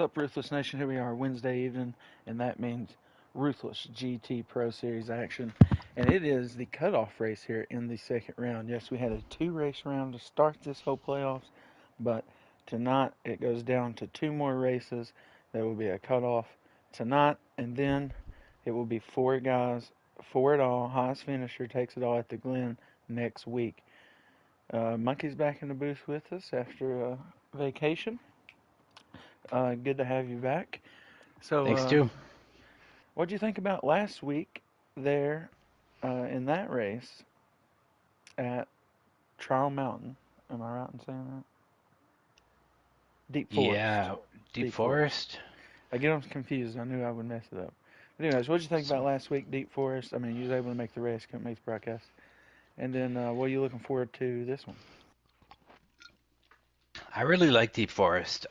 up, Ruthless Nation? Here we are, Wednesday evening, and that means Ruthless GT Pro Series action. And it is the cutoff race here in the second round. Yes, we had a two-race round to start this whole playoffs, but tonight it goes down to two more races. There will be a cutoff tonight, and then it will be four guys, four it all. Highest finisher takes it all at the Glen next week. Monkey's back in the booth with us after vacation. Good to have you back. So, Thanks, too. what do you think about last week there in that race at Trial Mountain? Am I right in saying that? Deep Forest. Yeah, Deep Deep Forest. Forest. I get them confused. I knew I would mess it up. But anyways, what did you think about last week, Deep Forest? I mean, you was able to make the race, couldn't make the broadcast. And then, what are you looking forward to this one? I really like Deep Forest.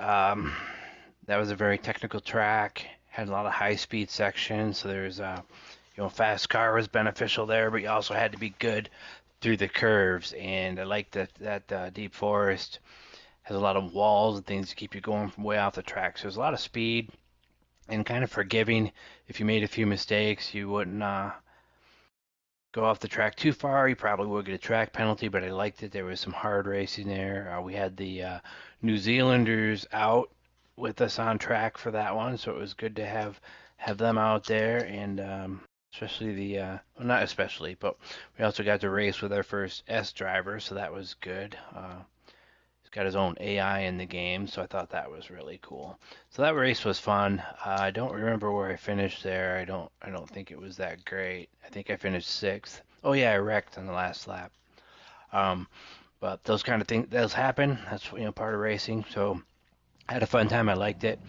That was a very technical track. Had a lot of high-speed sections, so there's fast car was beneficial there, but you also had to be good through the curves. And I like that Deep Forest has a lot of walls and things to keep you going from way off the track. So there's a lot of speed and kind of forgiving. If you made a few mistakes, you wouldn't go off the track too far. You probably would get a track penalty, but I liked it. There was some hard racing there. We had the New Zealanders out with us on track for that one, so it was good to have them out there, and especially well, not especially, but we also got to race with our first S driver, so that was good. He's got his own AI in the game, so I thought that was really cool. So that race was fun. I don't remember where I finished there. I don't think it was that great. I think I finished sixth. Oh yeah, I wrecked on the last lap. Um, but those kind of things, those happen. That's part of racing. So I had a fun time. I liked it.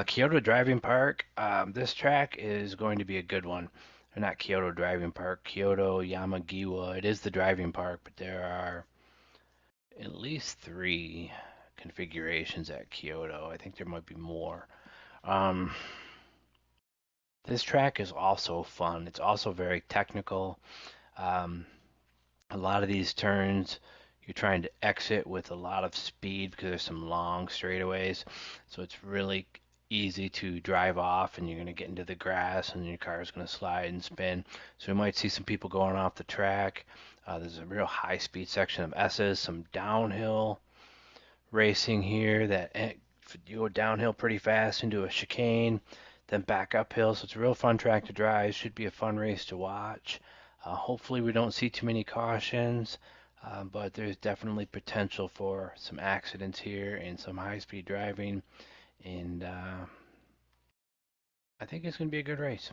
Kyoto Driving Park. This track is going to be a good one. Or not Kyoto Driving Park. Kyoto Yamagiwa. It is the driving park, but there are at least three configurations at Kyoto. I think there might be more. Um, this track is also fun. It's also very technical. Um, a lot of these turns, you're trying to exit with a lot of speed because there's some long straightaways. So it's really easy to drive off, and you're going to get into the grass, and your car is going to slide and spin. So we might see some people going off the track. There's a real high-speed section of S's, some downhill racing here that you go downhill pretty fast into a chicane, then back uphill. So it's a real fun track to drive. Should be a fun race to watch. Hopefully we don't see too many cautions, but there's definitely potential for some accidents here and some high-speed driving. And I think it's going to be a good race.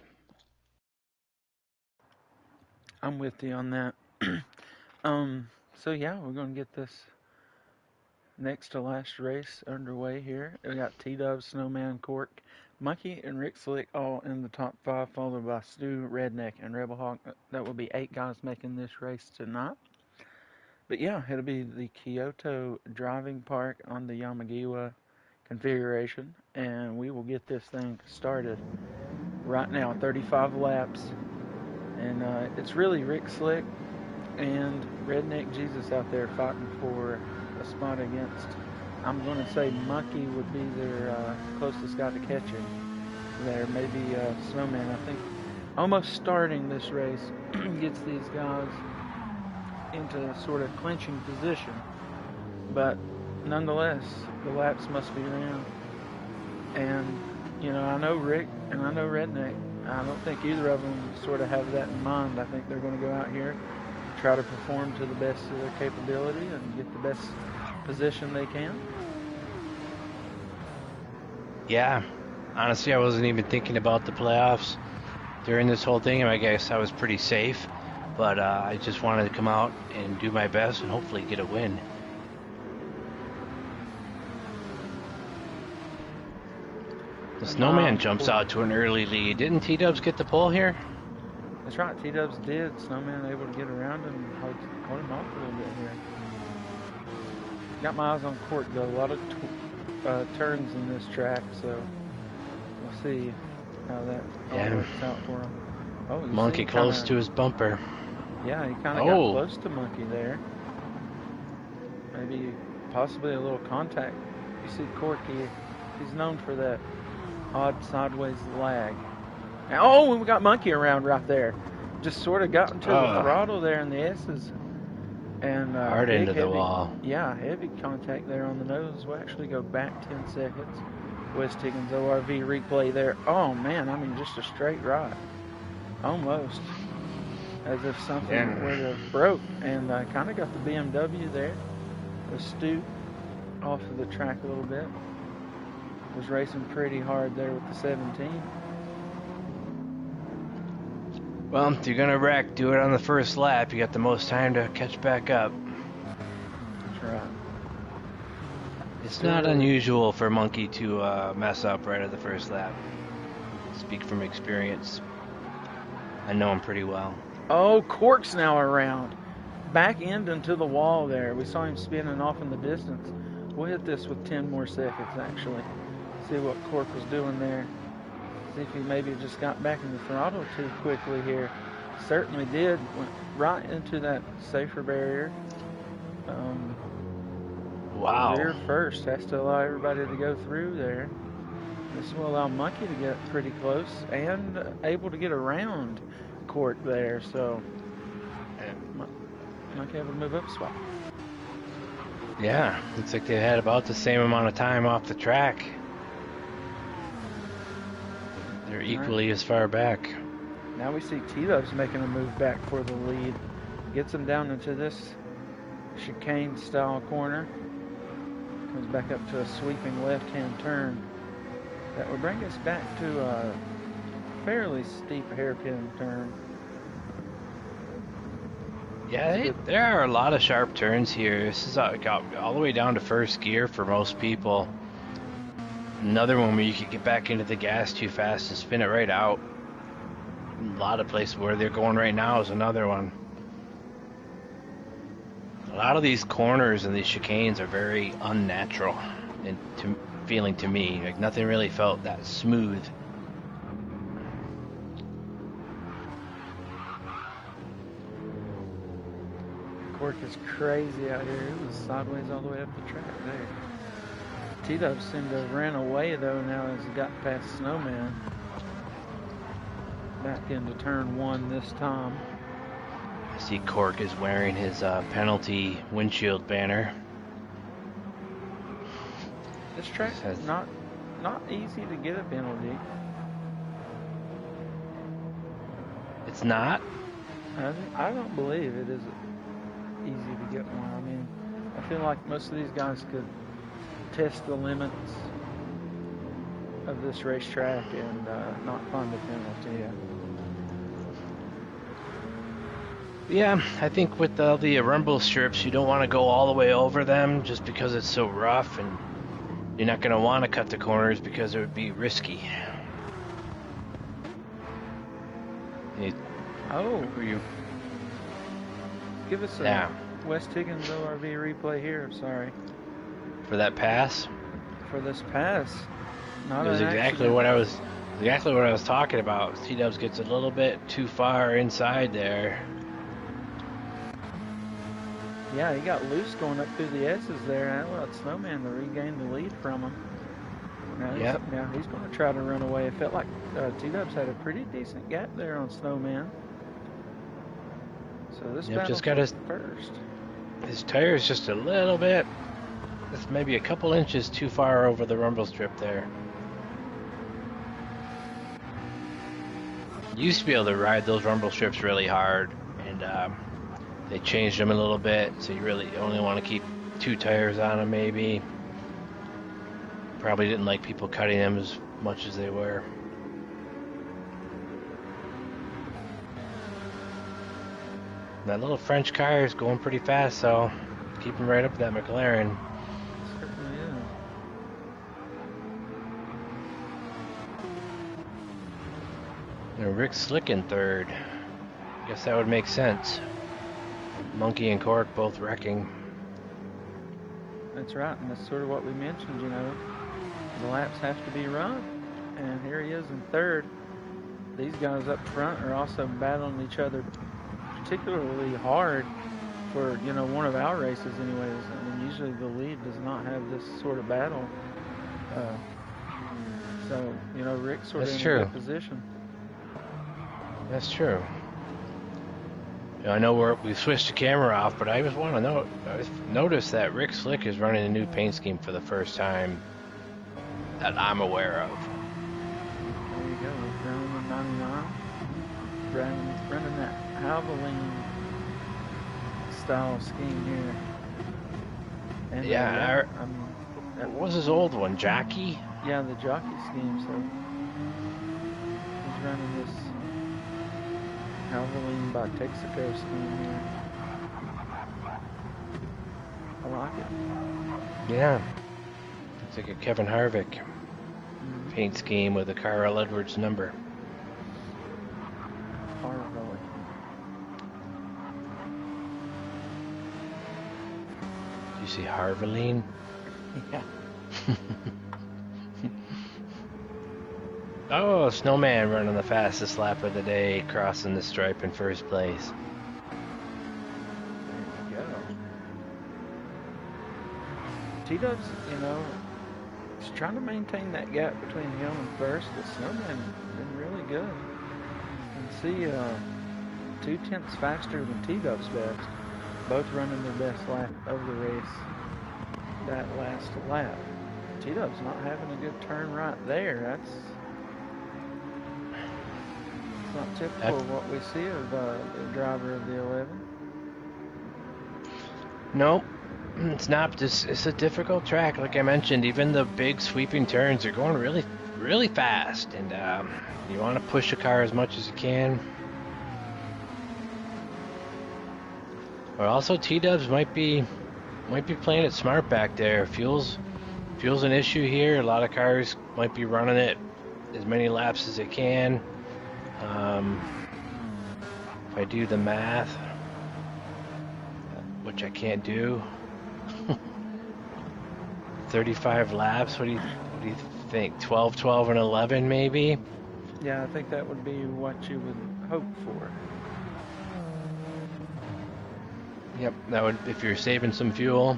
I'm with you on that. So yeah, we're gonna get this next to last race underway here. We got T-Dub, Snowman, Cork, Monkey, and Rick Slick all in the top five, followed by Stu, Redneck, and Rebel Hawk. That will be 8 guys making this race tonight. But yeah, it'll be the Kyoto Driving Park on the Yamagiwa configuration, and we will get this thing started right now. 35 laps, and it's really Rick Slick and Redneck Jesus out there fighting for a spot against. I'm going to say Monkey would be their closest guy to catching. There, maybe Snowman. I think almost starting this race gets these guys into sort of clinching position. But nonetheless, the laps must be ran. And, I know Rick and I know Redneck. I don't think either of them sort of have that in mind. I think they're going to go out here, try to perform to the best of their capability and get the best position they can. Yeah, honestly, I wasn't even thinking about the playoffs during this whole thing, and I guess I was pretty safe. But I just wanted to come out and do my best and hopefully get a win. The Snowman jumps out to an early lead. Didn't T-Dubs get the pole here? That's right, T-Dubs did. Snowman able to get around him and hold him off a little bit here. Got my eyes on Court, though. A lot of turns in this track, so we'll see how that all works out for him. Oh, Monkey close to his bumper. Yeah, he kind of got close to Monkey there. Maybe possibly a little contact. You see Corky He's known for that odd sideways lag. Oh, and we got Monkey around right there. Just sort of got into the throttle there in the S's. And hard big, into the heavy, wall. yeah, heavy contact there on the nose. We'll actually go back 10 seconds. West Higgins ORV replay there. Oh, man, I mean, just a straight right. Almost. As if something would have broke. And kind of got the BMW there. Astute off of the track a little bit. Was racing pretty hard there with the 17. Well, if you're going to wreck, do it on the first lap. You got the most time to catch back up. That's right. It's not unusual for Monkey to mess up right at the first lap. Speak from experience. I know him pretty well. Oh, Cork's now around. Back end into the wall there. We saw him spinning off in the distance. We'll hit this with 10 more seconds, actually. See what Cork was doing there. See if he maybe just got back in the throttle too quickly here. Certainly did. Went right into that safer barrier. Wow. Rear first. Has to allow everybody to go through there. This will allow Monkey to get pretty close and able to get around Cork there. So Monkey able to move up a spot. Yeah, looks like they had about the same amount of time off the track. They're equally as far back. Now we see T-Love's making a move back for the lead. Gets him down into this chicane style corner. Comes back up to a sweeping left-hand turn. That would bring us back to a fairly steep hairpin turn. Yeah, there are a lot of sharp turns here. This is all the way down to first gear for most people. Another one where you could get back into the gas too fast and spin it right out. A lot of places where they're going right now is another one. A lot of these corners and these chicanes are very unnatural and feeling to me. Like nothing really felt that smooth. Cork is crazy out here. It was sideways all the way up the track there. T-Dub seemed to have ran away though now as he got past Snowman. Back into turn one this time. I see Cork is wearing his penalty windshield banner. This track is not easy to get a penalty. It's not? I don't believe it is easy to get one. I mean, I feel like most of these guys could test the limits of this racetrack and not find a penalty. Yeah, I think with all the rumble strips, you don't want to go all the way over them just because it's so rough, and you're not going to want to cut the corners because it would be risky. Give us a West Higgins ORV replay here. Sorry. For that pass? For this pass. It was exactly what I was talking about. T-Dubs gets a little bit too far inside there. Yeah, he got loose going up through the S's there. That allowed Snowman to regain the lead from him. Now he's going to try to run away. It felt like T-Dubs had a pretty decent gap there on Snowman. So this just got his first. His tire's just a little bit, just maybe a couple inches too far over the rumble strip there. You used to be able to ride those rumble strips really hard, and they changed them a little bit, so you really only want to keep 2 tires on them maybe. Probably didn't like people cutting them as much as they were. That little French car is going pretty fast, so keep him right up to that McLaren. Certainly is. And Rick Slick in third. Guess that would make sense. Monkey and Cork both wrecking. That's right, and that's sort of what we mentioned, The laps have to be run, and here he is in third. These guys up front are also battling each other particularly hard for, one of our races anyways. I mean, usually the lead does not have this sort of battle So, you know, Rick's sort of That's in a true. good position. That's true. I know we switched the camera off, but I just want to know. I just noticed that Rick Slick is running a new paint scheme for the first time that I'm aware of. There you go. Running the 99. Running that Havoline style scheme here. And Yeah. I mean, What was his old one? Jockey? yeah, the jockey scheme. So he's running this Havoline by Texaco scheme here. I like it. Yeah. It's like a Kevin Harvick Mm-hmm. paint scheme with a Carl Edwards number. Harvoy. Do you see Harvaline? Yeah. Oh, Snowman running the fastest lap of the day, crossing the stripe in first place. There you go. T-Dub's, you know, he's trying to maintain that gap between him and first. The Snowman's been really good. You can see 2/10 faster than T-Dub's best. Both running their best lap of the race that last lap. T-Dub's not having a good turn right there. That's not typical of what we see of the driver of the 11. Nope, it's not. It's a difficult track. Like I mentioned, even the big sweeping turns are going really, really fast, and you want to push the car as much as you can. But also, T-Dubs might be playing it smart back there. Fuel's an issue here. A lot of cars might be running it as many laps as they can. If I do the math, which I can't do, 35 laps. What do you think? 12, 12, and 11 maybe? Yeah, I think that would be what you would hope for. Yep, that would, if you're saving some fuel,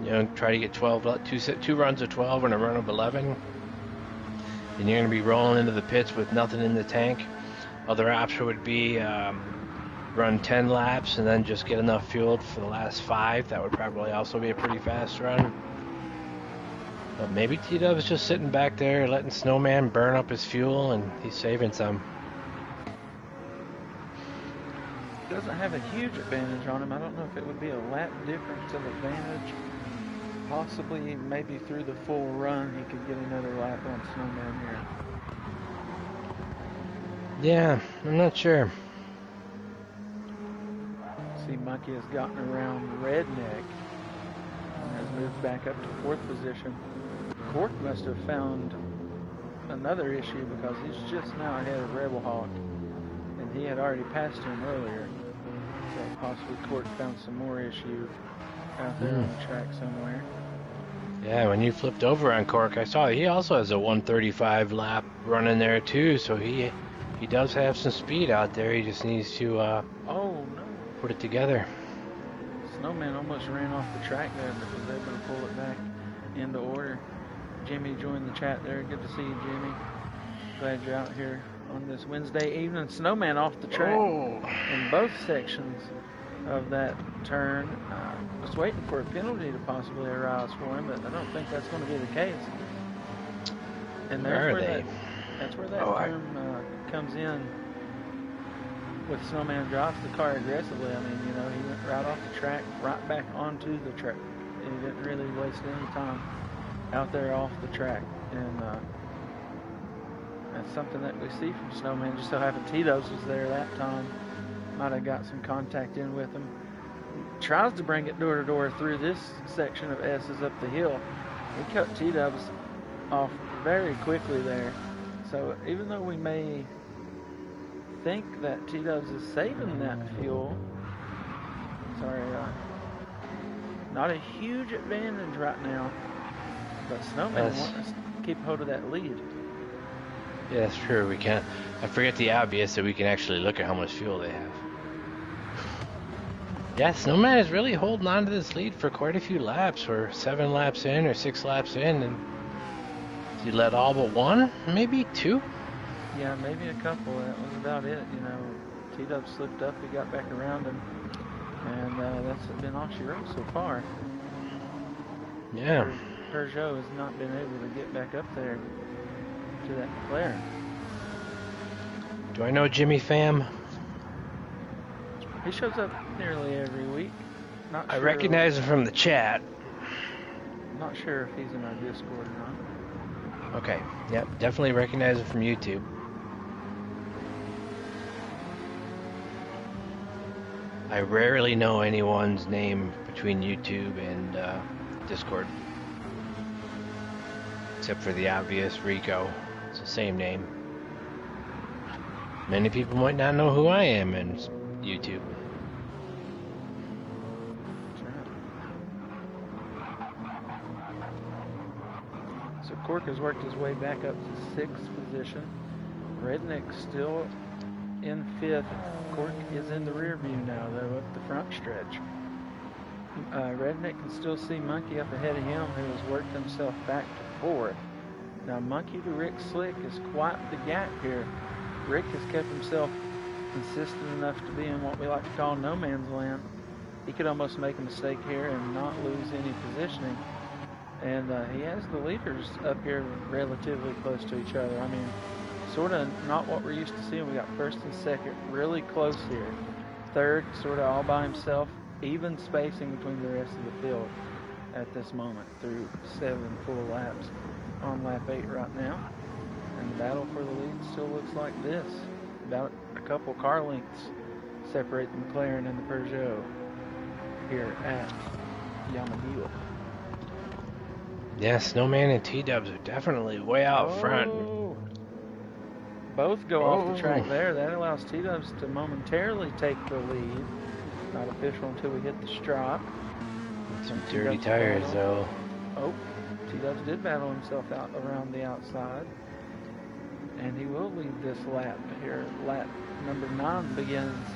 you know, try to get 2 runs of 12 and a run of 11. And you're going to be rolling into the pits with nothing in the tank. Other option would be run 10 laps and then just get enough fuel for the last 5. That would probably also be a pretty fast run. But maybe T-Dub's just sitting back there letting Snowman burn up his fuel and he's saving some. Doesn't have a huge advantage on him. I don't know if it would be a lap difference of advantage. Possibly, maybe through the full run, he could get another lap on Snowman here. Yeah, I'm not sure. See, Monkey has gotten around Redneck and has moved back up to 4th position. Cork must have found another issue because he's just now ahead of Rebel Hawk, and he had already passed him earlier. So possibly Cork found some more issue out there on the track somewhere. Yeah, when you flipped over on Cork, I saw he also has a 135 lap running there too, so he does have some speed out there. He just needs to Oh no! put it together. Snowman almost ran off the track there, but was able to pull it back into order. Jimmy joined the chat there. Good to see you, Jimmy. Glad you're out here on this Wednesday evening. Snowman off the track in both sections of that turn. Was waiting for a penalty to possibly arise for him, but I don't think that's going to be the case. And that's where that term comes in with Snowman drops the car aggressively. I mean, you know, he went right off the track, right back onto the track. He didn't really waste any time out there off the track. And that's something that we see from Snowman. Just so happened Tito's was there that time. Might have got some contact in with him. Tries to bring it door to door through this section of S's up the hill. He cut T-Dubs off very quickly there. So even though we may think that T-Dubs is saving that fuel, not a huge advantage right now. But Snowman wants to keep hold of that lead. Yeah, that's true. We can. I forget the obvious that we can actually look at how much fuel they have. Yeah, Snowman is really holding on to this lead for quite a few laps. We're 7 laps in or 6 laps in, and He led all but one, maybe two. Yeah, maybe a couple. That was about it. You know, T-Dub slipped up. He got back around him, and that's been all she wrote so far. Yeah. Peugeot has not been able to get back up there to that McLaren. Do I know Jimmy Pham? He shows up nearly every week. Not I sure. recognize him from the chat. Not sure if he's in our Discord or not. Okay. Yep. Definitely recognize him from YouTube. I rarely know anyone's name between YouTube and Discord. Except for the obvious Rico. It's the same name. Many people might not know who I am in YouTube. So Cork has worked his way back up to 6th position. Redneck still in 5th. Cork is in the rear view now, though, up the front stretch. Redneck can still see Monkey up ahead of him, who has worked himself back to 4th. Now, Monkey to Rick Slick is quite the gap here. Rick has kept himself consistent enough to be in what we like to call no man's land. He could almost make a mistake here and not lose any positioning. And he has the leaders up here relatively close to each other. I mean, sort of not what we're used to seeing. We got 1st and 2nd really close here. 3rd sort of all by himself. Even spacing between the rest of the field at this moment through 7 full laps. On lap 8 right now. And the battle for the lead still looks like this. About a couple car lengths separate the McLaren and the Peugeot here at Yamagiwa. Yeah, Snowman and T-Dubs are definitely way out front. Both go off the track there. That allows T-Dubs to momentarily take the lead. Not official until we hit the strop. Some dirty tires, though. Oh, T-Dubs did battle himself out around the outside. And he will leave this lap here. Lap number 9 begins.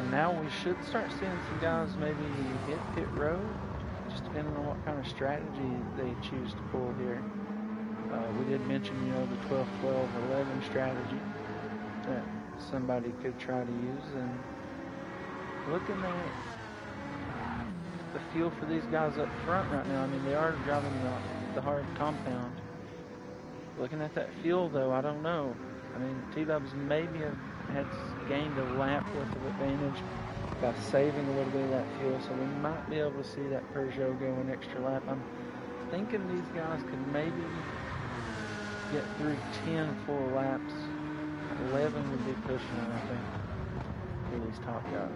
And now we should start seeing some guys maybe hit pit road, just depending on what kind of strategy they choose to pull here. We did mention, you know, the 12-12-11 strategy that somebody could try to use. And looking at the feel for these guys up front right now, I mean, they are driving the hard compound. Looking at that fuel, though, I don't know. I mean, T-Dubs maybe has gained a lap worth of advantage by saving a little bit of that fuel, so we might be able to see that Peugeot go an extra lap. I'm thinking these guys could maybe get through 10 full laps. 11 would be pushing it, I think, for these top guys.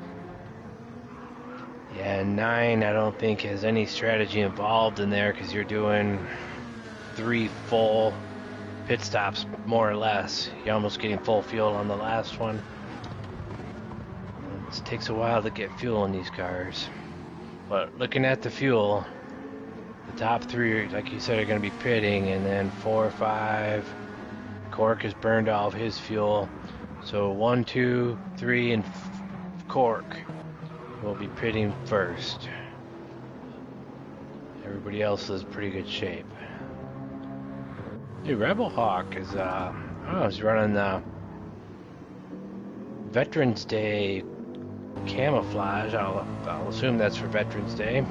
Yeah, 9 I don't think has any strategy involved in there because you're doing 3 full pit stops, more or less. You're almost getting full fuel on the last one. It takes a while to get fuel in these cars. But looking at the fuel, the top 3, like you said, are going to be pitting, and then 4, 5. Cork has burned all of his fuel. So 1, 2, 3, and Cork will be pitting first. Everybody else is in pretty good shape. Hey, Rebel Hawk is he's running the Veterans Day camouflage. I'll assume that's for Veterans Day.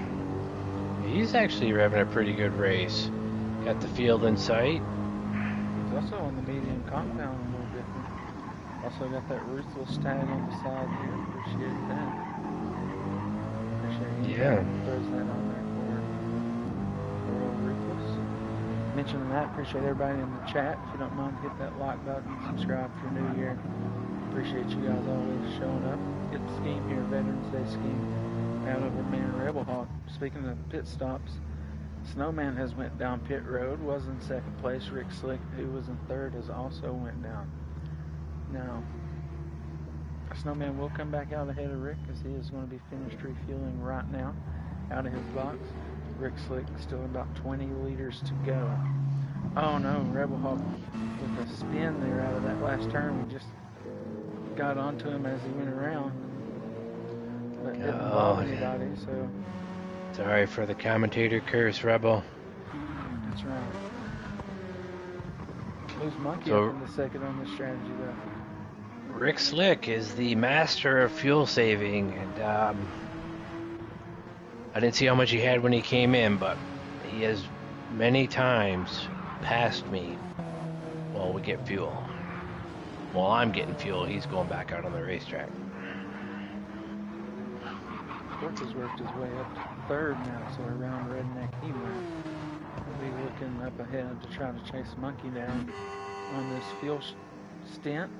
He's actually having a pretty good race. Got the field in sight. He's also on the medium compound a little different. Also got that Ruthless tag on the side here. Appreciate that. Appreciate you throws that on there for old Ruthless. Mentioning that, appreciate everybody in the chat. If you don't mind, hit that like button, subscribe if you're new here. Appreciate you guys always showing up. Get the scheme here, Veterans Day scheme, out over Man Rebel Hawk. Speaking of pit stops, Snowman has went down pit road, was in 2nd place. Rick Slick, who was in 3rd, has also went down. Now, Snowman will come back out ahead of Rick as he is going to be finished refueling right now out of his box. Rick Slick still about 20 liters to go. Oh no, Rebel Hawk with a spin there out of that last turn. We just got onto him as he went around. But didn't involve anybody, so. Sorry for the commentator curse, Rebel. That's right. Moves Monkey up So in the second on this strategy, though. Rick Slick is the master of fuel saving, and I didn't see how much he had when he came in, but he has many times passed me while we get fuel. While I'm getting fuel, he's going back out on the racetrack. Cork has worked his way up to third now, so around Redneck he went. We'll be looking up ahead to try to chase Monkey down on this fuel stint.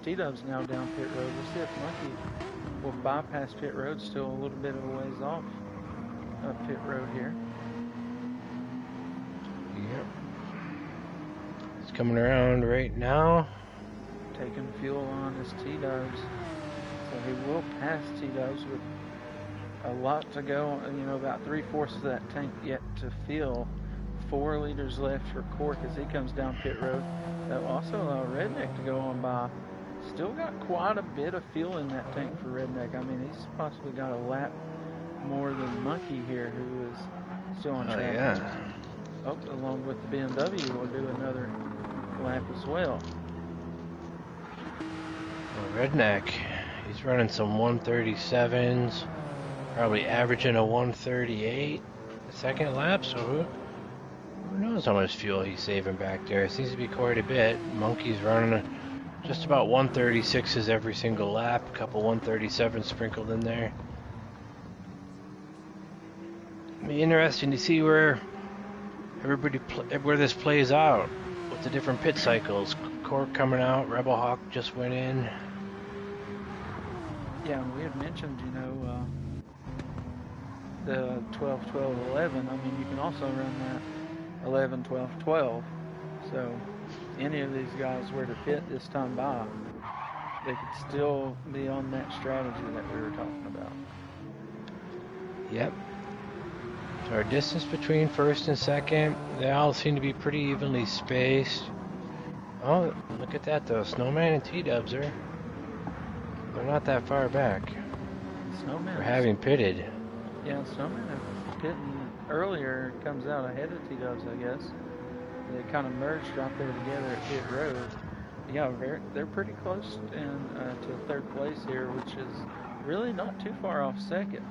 T-Dub's now down pit road. We'll see if Monkey will bypass pit road. Still a little bit of a ways off pit road here. Yep. He's coming around right now. Taking fuel on his T-Dubs. So he will pass T-Dubs with a lot to go. You know, about 3/4 of that tank yet to fill. 4 liters left for Cork as he comes down pit road. That will also allow Redneck to go on by. Still got quite a bit of fuel in that tank for Redneck. I mean, he's possibly got a lap more than Monkey here, who is still on track. Oh, yeah. Oh, along with the BMW, we'll do another lap as well. Redneck, he's running some 137s, probably averaging a 138 second lap, so who knows how much fuel he's saving back there. It seems to be quite a bit. Monkey's running just about 136s every single lap, a couple 137s sprinkled in there. It'll be interesting to see where where this plays out with the different pit cycles. Cork coming out, Rebel Hawk just went in. Yeah, we had mentioned, you know, the 12, 12, 11. I mean, you can also run that 11, 12, 12. So any of these guys were to pit this time by, they could still be on that strategy that we were talking about. Yep. So our distance between first and second, they all seem to be pretty evenly spaced. Oh, look at that though. Snowman and T-Dubs they're not that far back. Snowman For having pitted. Yeah, Snowman is pitting earlier, comes out ahead of T-Dubs, I guess. They kind of merged right there together at pit road. Yeah, they're pretty close to third place here, which is really not too far off second.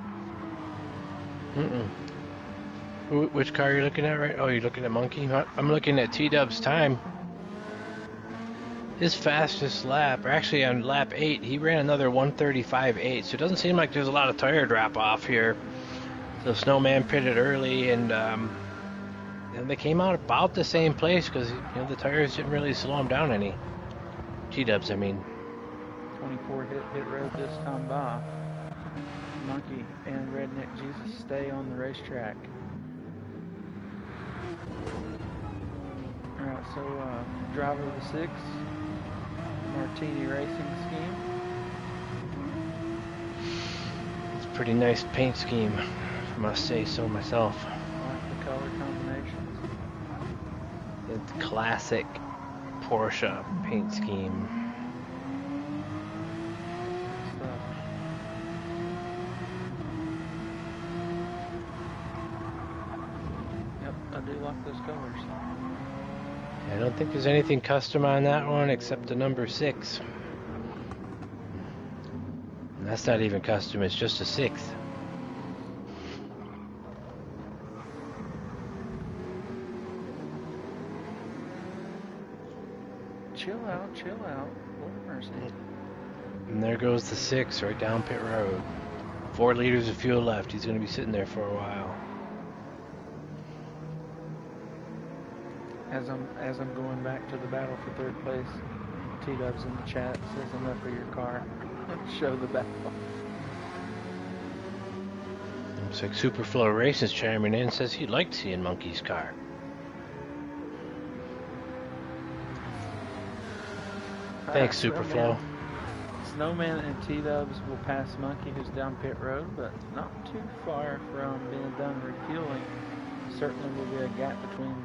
Which car are you looking at, right? Oh, you're looking at Monkey? I'm looking at T-Dub's time. His fastest lap, or actually on lap 8, he ran another 135.8, so it doesn't seem like there's a lot of tire drop-off here. So Snowman pitted early, and they came out about the same place because the tires didn't really slow him down any. T-Dubs, I mean. 24 hit road this time by. Monkey and Redneck Jesus stay on the racetrack. Alright, so driver of the 6, Martini Racing Scheme. It's a pretty nice paint scheme, I must say so myself. I like the color combinations. It's classic Porsche paint scheme. Stuff. Yep, I do like those colors. I don't think there's anything custom on that one except the number 6. And that's not even custom, it's just a 6th. Chill out. Lord mercy. And there goes the 6 right down pit road. 4 liters of fuel left. He's going to be sitting there for a while. As I'm going back to the battle for third place, T-Dubs in the chat says enough of your car. Show the battle. Looks like Superflow Racing's chiming in, says he liked seeing Monkey's car. Thanks, Superflow. Snowman and T-Dubs will pass Monkey, who's down pit road, but not too far from being done refueling. Certainly will be a gap between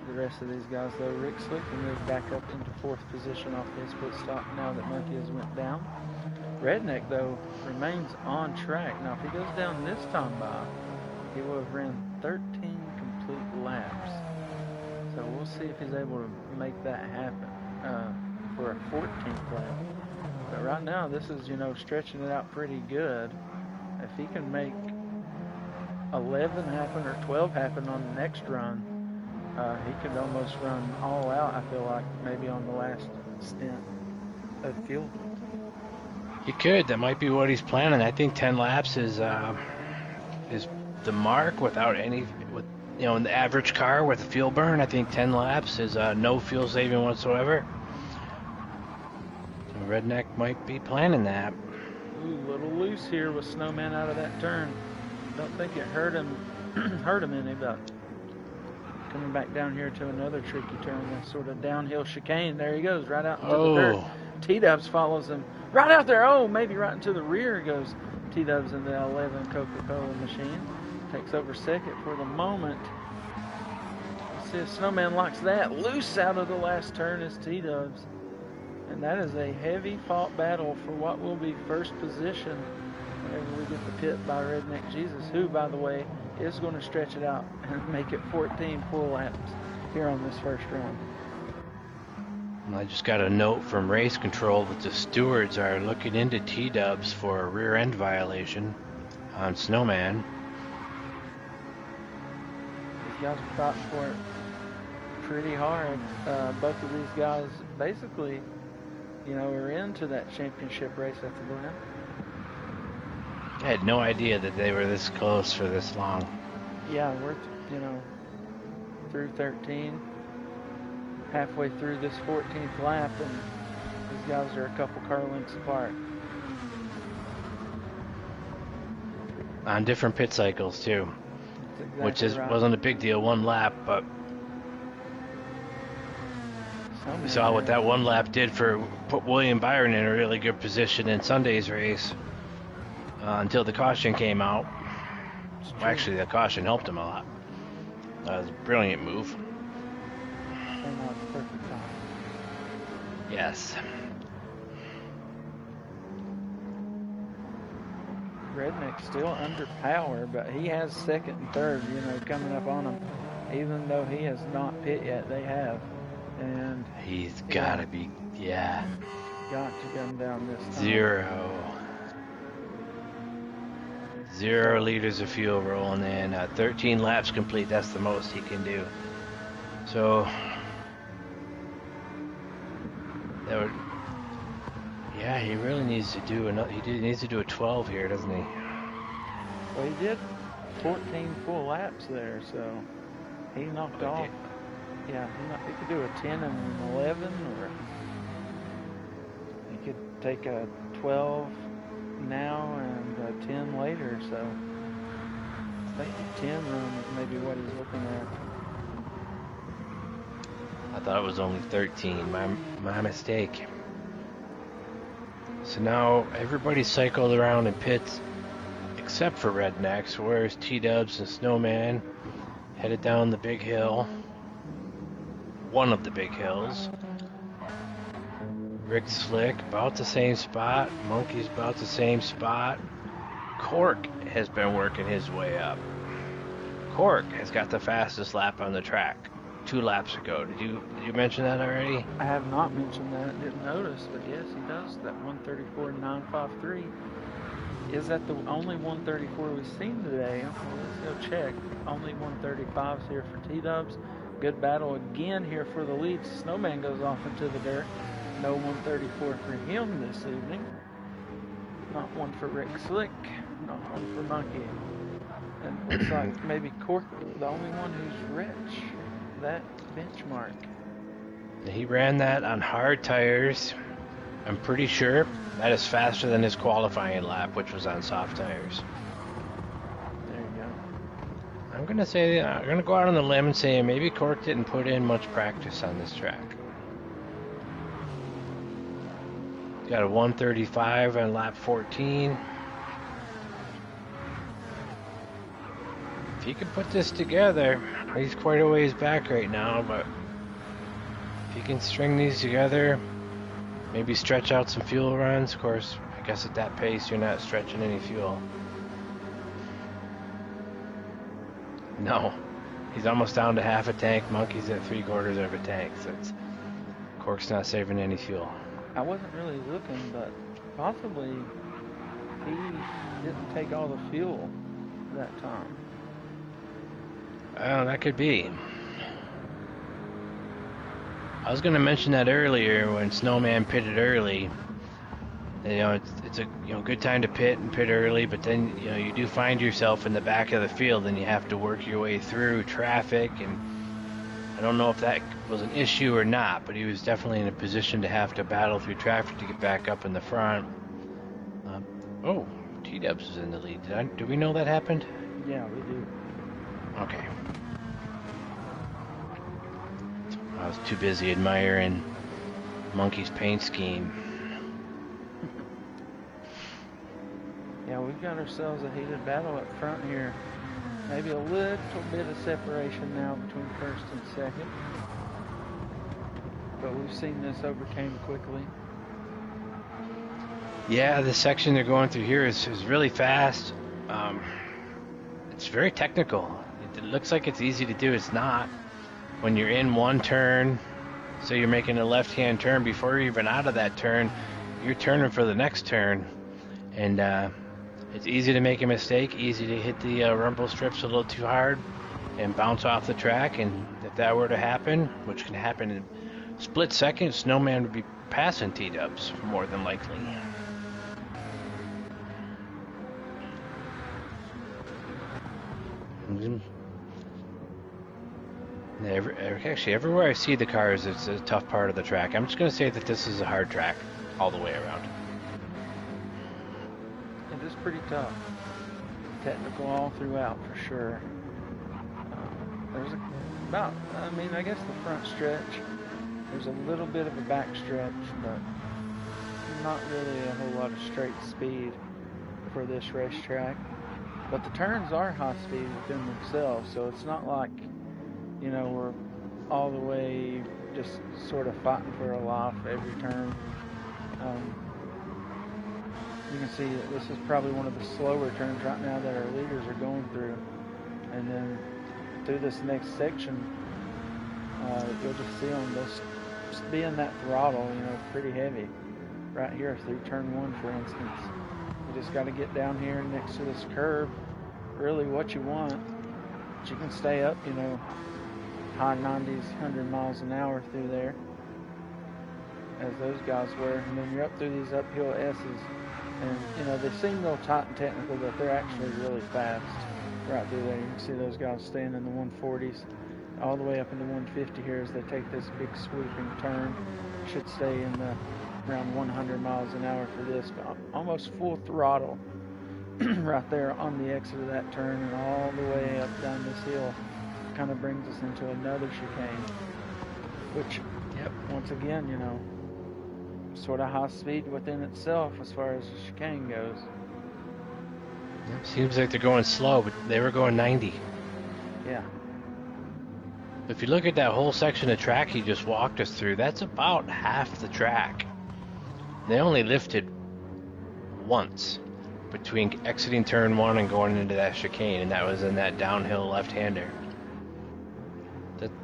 the rest of these guys, though. Rick Slick will move back up into 4th position off his pit stop now that Monkey has went down. Redneck, though, remains on track. Now, if he goes down this time by, he will have ran 13 complete laps. So we'll see if he's able to make that happen for a 14th lap. But right now, this is, stretching it out pretty good. If he can make 11 happen or 12 happen on the next run, he could almost run all out, I feel like, maybe on the last stint of fuel. He could. That might be what he's planning. I think 10 laps is the mark without any, with in the average car with a fuel burn. I think 10 laps is no fuel saving whatsoever. So Redneck might be planning that. Ooh, a little loose here with Snowman out of that turn. Don't think it hurt him any, but coming back down here to another tricky turn, that sort of downhill chicane. There he goes, right out into the dirt. T-Dubs follows him right out there. Oh, maybe right into the rear goes T-Dubs in the 11 Coca-Cola machine. Takes over second for the moment. Let's see if Snowman locks that. Loose out of the last turn is T-Dubs. And that is a heavy fought battle for what will be first position whenever we get the pit by Redneck Jesus, who, by the way, is going to stretch it out and make it 14 full laps here on this first run. I just got a note from race control that the stewards are looking into T-Dubs for a rear end violation on Snowman. These guys are fighting for it pretty hard. Both of these guys basically, are into that championship race at the Glen. I had no idea that they were this close for this long. Yeah, we're, through 13, halfway through this 14th lap, and these guys are a couple car lengths apart. On different pit cycles, too. Exactly which right. wasn't a big deal, one lap, but we saw what that one lap did put William Byron in a really good position in Sunday's race until the caution came out. Well, actually, the caution helped him a lot. That was a brilliant move. Came out at the perfect time. Yes. Redneck's still under power, but he has second and third, coming up on him. Even though he has not pit yet, they have. And he's got to be, got to come down this time. Zero liters of fuel rolling in. 13 laps complete. That's the most he can do. So, that would. Yeah, he really needs to do he needs to do a 12 here, doesn't he? Well, he did 14 full laps there, so he knocked off. Yeah, he could do a 10 and an 11, or he could take a 12 now and a 10 later. So I think the 10 run is maybe what he's looking at. I thought it was only 13. My mistake. So now everybody's cycled around in pits except for Rednecks. Where's T-Dubs and Snowman headed down the big hill? One of the big hills. Rick Slick about the same spot. Monkey's about the same spot. Cork has been working his way up. Cork has got the fastest lap on the track 2 laps ago. Did you mention that already? I have not mentioned that. Didn't notice, but yes, he does. That 134.953. Is that the only 134 we've seen today? Let's go check. Only 135s here for T-Dubs. Good battle again here for the lead. Snowman goes off into the dirt. No 134 for him this evening. Not one for Rick Slick. Not one for Monkey. And it looks like maybe Cork, the only one who's rich that benchmark. He ran that on hard tires. I'm pretty sure that is faster than his qualifying lap, which was on soft tires. There you go. I'm gonna go out on the limb and say maybe Cork didn't put in much practice on this track. Got a 135 on lap 14. If he can put this together, he's quite a ways back right now, but if he can string these together, maybe stretch out some fuel runs. Of course, I guess at that pace, you're not stretching any fuel. No, He's almost down to half a tank. Monkey's at 3/4 of a tank. So Cork's not saving any fuel. I wasn't really looking, but possibly he didn't take all the fuel that time. Oh, that could be. I was going to mention that earlier when Snowman pitted early. It's a good time to pit and pit early, but then you do find yourself in the back of the field and you have to work your way through traffic, and I don't know if that was an issue or not, but he was definitely in a position to have to battle through traffic to get back up in the front. Oh, T-Dubs is in the lead. Do we know that happened? Yeah, we do. Okay. I was too busy admiring Monkey's paint scheme. Yeah, we've got ourselves a heated battle up front here. Maybe a little bit of separation now between first and second. But we've seen this overcame quickly. Yeah, the section they're going through here is really fast. It's very technical. It looks like it's easy to do. It's not. When you're in one turn, so you're making a left-hand turn, before you're even out of that turn, you're turning for the next turn. And it's easy to make a mistake, easy to hit the rumble strips a little too hard and bounce off the track. And if that were to happen, which can happen in a split second, Snowman would be passing T-Dubs more than likely. Actually, everywhere I see the cars, it's a tough part of the track. I'm just going to say that this is a hard track all the way around. It is pretty tough. Technical all throughout for sure. There's I guess the front stretch. There's a little bit of a back stretch, but not really a whole lot of straight speed for this racetrack. But the turns are high speed within themselves, so it's not like, we're all the way just sort of fighting for a life every turn. You can see that this is probably one of the slower turns right now that our leaders are going through. And then through this next section, you'll just see them just being that throttle, pretty heavy. Right here through turn 1, for instance. You just got to get down here next to this curve, really what you want. But you can stay up, high 90s, 100 miles an hour through there, as those guys were. And then you're up through these uphill S's. And, they seem real tight and technical, but they're actually really fast right through there. You can see those guys staying in the 140s all the way up into 150 here as they take this big sweeping turn. Should stay in around 100 miles an hour for this, but almost full throttle right there on the exit of that turn, and all the way up down this hill. Kind of brings us into another chicane, which, once again, sort of high speed within itself as far as the chicane goes. Seems like they're going slow, but they were going 90. Yeah. If you look at that whole section of track he just walked us through, that's about half the track. They only lifted once between exiting turn 1 and going into that chicane, and that was in that downhill left-hander.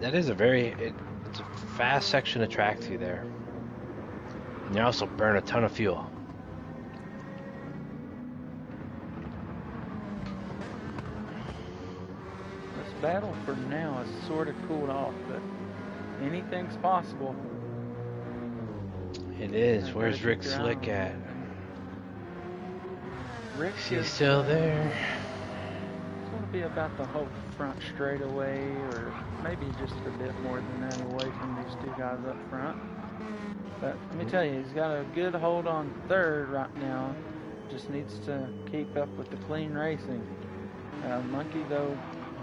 That is it's a fast section of track through there. And you also burn a ton of fuel. This battle for now is sort of cooled off, but anything's possible. It is. Where's Rick Slick at? He's still there. It's going to be about the whole front straightaway, or maybe just a bit more than that away from these two guys up front. But let me tell you, he's got a good hold on third right now. Just needs to keep up with the clean racing. Monkey, though,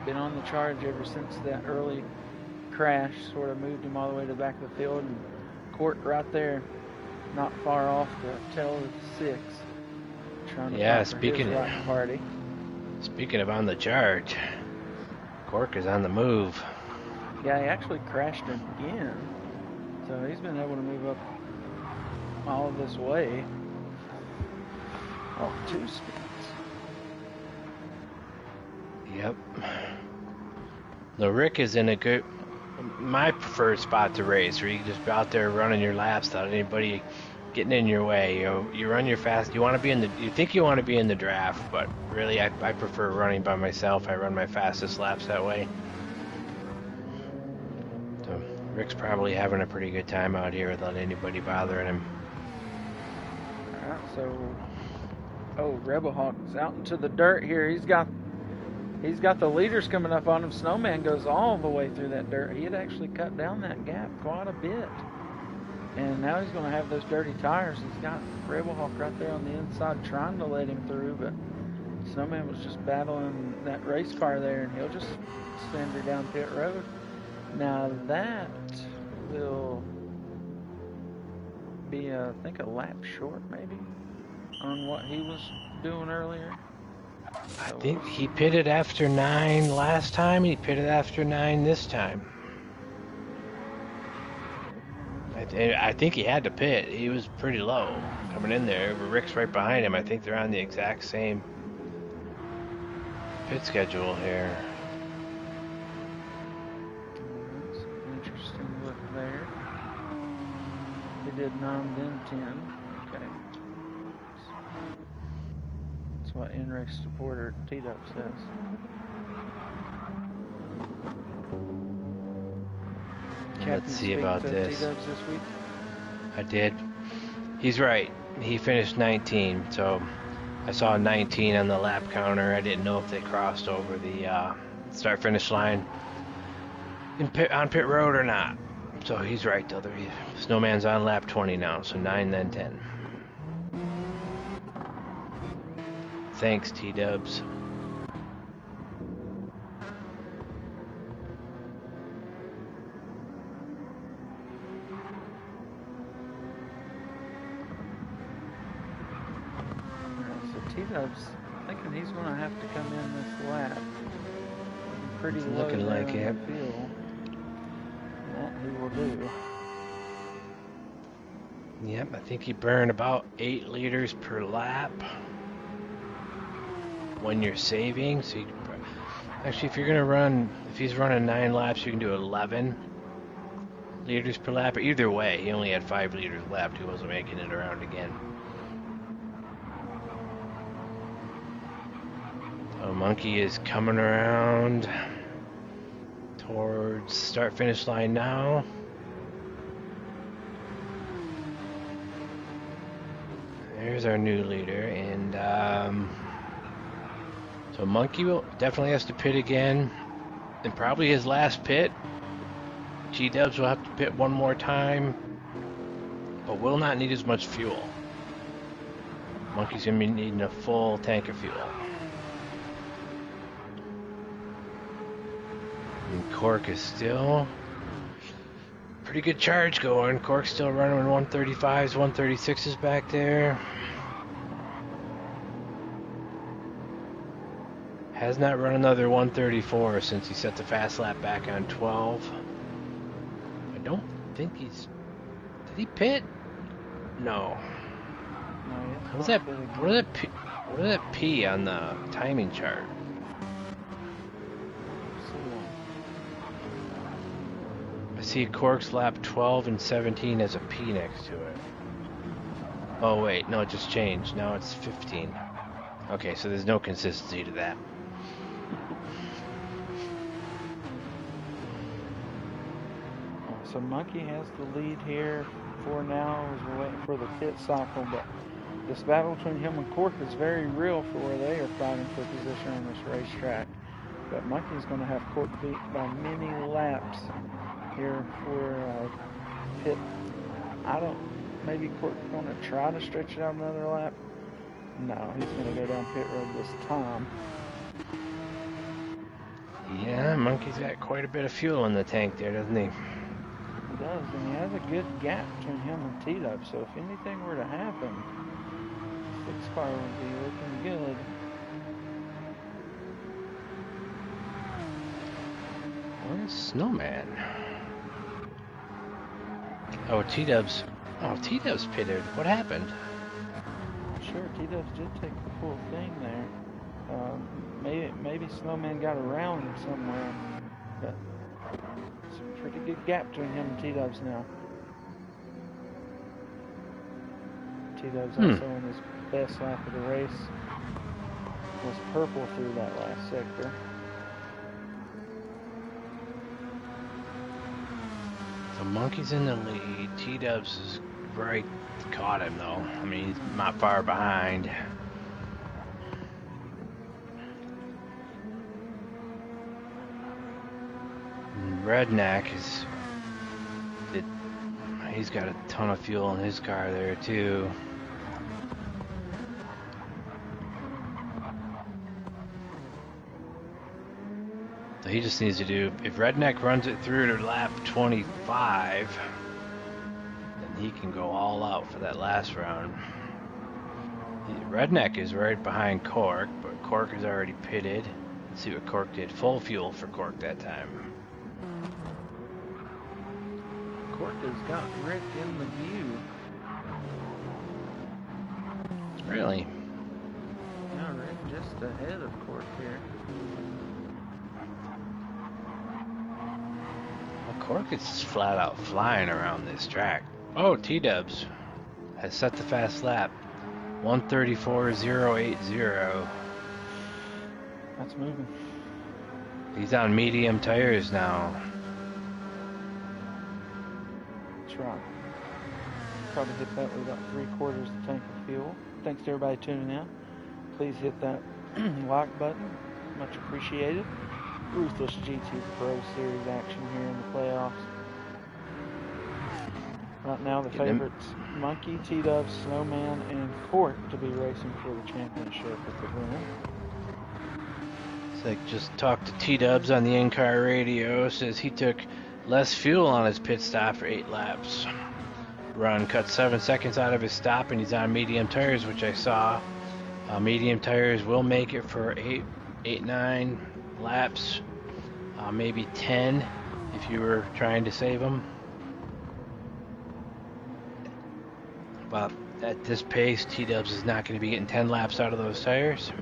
been on the charge ever since that early crash. Sort of moved him all the way to the back of the field. And Cork right there, not far off the tail of the 6. Trying to fight for his right party. Speaking of on the charge, Cork is on the move. Yeah, he actually crashed again. So he's been able to move up all this way. Oh, 2 speeds. Yep. The Rick is in a good, my preferred spot to race, where you can just be out there running your laps without anybody getting in your way. You run your fast. You want to be in the. You think you want to be in the draft, but really, I prefer running by myself. I run my fastest laps that way. So Rick's probably having a pretty good time out here without anybody bothering him. Alright, so Rebel Hawk's out into the dirt here. He's got the leaders coming up on him. Snowman goes all the way through that dirt. He had actually cut down that gap quite a bit. And now he's going to have those dirty tires. He's got Rebel Hawk right there on the inside trying to let him through, but Snowman was just battling that race car there, and he'll just send her down pit road. Now that will be, I think, a lap short maybe on what he was doing earlier. I think he pitted after 9 last time. He pitted after 9 this time. I think he had to pit. He was pretty low coming in there. Rick's right behind him. I think they're on the exact same pit schedule here. That's an interesting look there. He did 9, then 10. Okay. That's what in-race supporter T-Dub says. Let's see about this. T-Dubs this week? I did. He's right. He finished 19, so I saw 19 on the lap counter. I didn't know if they crossed over the start-finish line on pit road or not. So he's right, though. Snowman's on lap 20 now, so 9, then 10. Thanks, T-Dubs. T-Dub's thinking he's going to have to come in this lap pretty It's low looking like there it. on the field. That he will do. Yep, I think he burned about 8 liters per lap when you're saving. So actually, if you're gonna run, if he's running 9 laps, you can do 11 liters per lap. But either way, he only had 5 liters left. He wasn't making it around again. So Monkey is coming around towards start-finish line now. There's our new leader, and so Monkey definitely has to pit again, and probably his last pit. G-Dubs will have to pit one more time, but will not need as much fuel. Monkey's gonna be needing a full tank of fuel. And Cork is still pretty good charge going. Cork's still running 135s, 136s back there. Has not run another 134 since he set the fast lap back on 12. I don't think he's... Did he pit? No. What is that? What is that P on the timing chart? I see Cork's lap 12 and 17 has a P next to it. Oh wait, no, it just changed. Now it's 15. Okay, so there's no consistency to that. So Monkey has the lead here for now as we're waiting for the pit cycle, but this battle between him and Cork is very real for where they are fighting for position on this racetrack. But Monkey's going to have Cork beat by many laps here for pit. Maybe Cork's going to try to stretch it out another lap. No, he's going to go down pit road this time. Yeah, Monkey's got quite a bit of fuel in the tank there, doesn't he? He does, and he has a good gap between him and T-Dub, so if anything were to happen, 6 car would be looking good. Where's Snowman? Oh, T-Dubs. Oh, T-Dubs pitted. What happened? Sure, T-Dubs did take the full thing there. Maybe Snowman got around him somewhere. Got some pretty good gap between him and T-Dubs now. T-Dubs also on his best lap of the race. Was purple through that last sector. The Monkey's in the lead. T-Dubs is right, caught him though. I mean, he's not far behind. And Redneck he's got a ton of fuel in his car there too. So he just needs to do, if Redneck runs it through to lap 25, then he can go all out for that last round. Redneck is right behind Cork, but Cork is already pitted. Let's see what Cork did. Full fuel for Cork that time. Cork has got Rick in the view. Really? Yeah, Rick just ahead of Cork here. Well, Cork is flat out flying around this track. Oh, T-Dubs has set the fast lap. 134.080. That's moving. He's on medium tires now. That's right. Probably hit that with about 3/4 the tank of fuel. Thanks to everybody tuning in. Please hit that like button. Much appreciated. Ruthless GT Pro Series action here in the playoffs. Right now the favorites, Monkey, T-Dubs, Snowman, and Cork to be racing for the championship at the winner. It's like just talked to T-Dubs on the in-car radio. Says he took less fuel on his pit stop for 8 laps. Run cut 7 seconds out of his stop, and he's on medium tires, which I saw. Medium tires will make it for 9 laps, maybe 10 if you were trying to save them. But at this pace, T-Dubs is not going to be getting 10 laps out of those tires.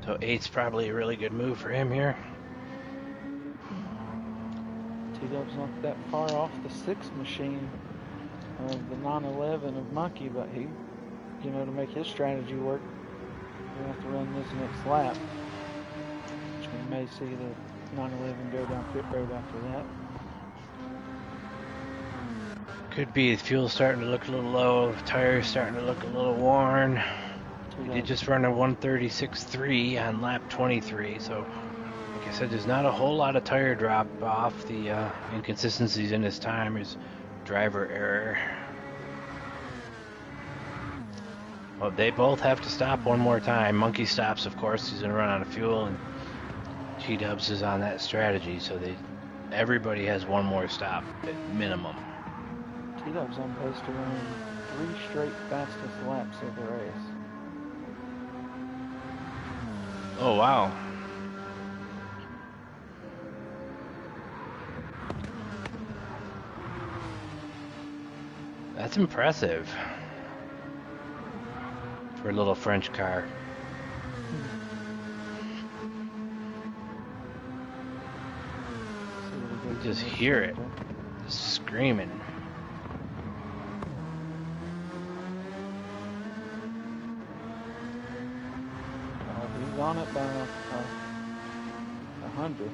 So 8's probably a really good move for him here. T-Dub's not that far off the 6 machine of the 911 of Monkey, but he, to make his strategy work, we have to run this next lap, which we may see the 911 go down pit road after that. Could be the fuel's starting to look a little low, tires starting to look a little worn. He did just run a 136.3 on lap 23, so like I said, there's not a whole lot of tire drop off. The inconsistencies in his time is driver error. Well, they both have to stop one more time. Monkey stops, of course, he's going to run out of fuel, and T-Dubs is on that strategy, so everybody has one more stop at minimum. T-Dub's on pace to run 3 straight fastest laps of the race. Oh, wow. That's impressive for a little French car. You just hear it screaming. He's on it by a 100th.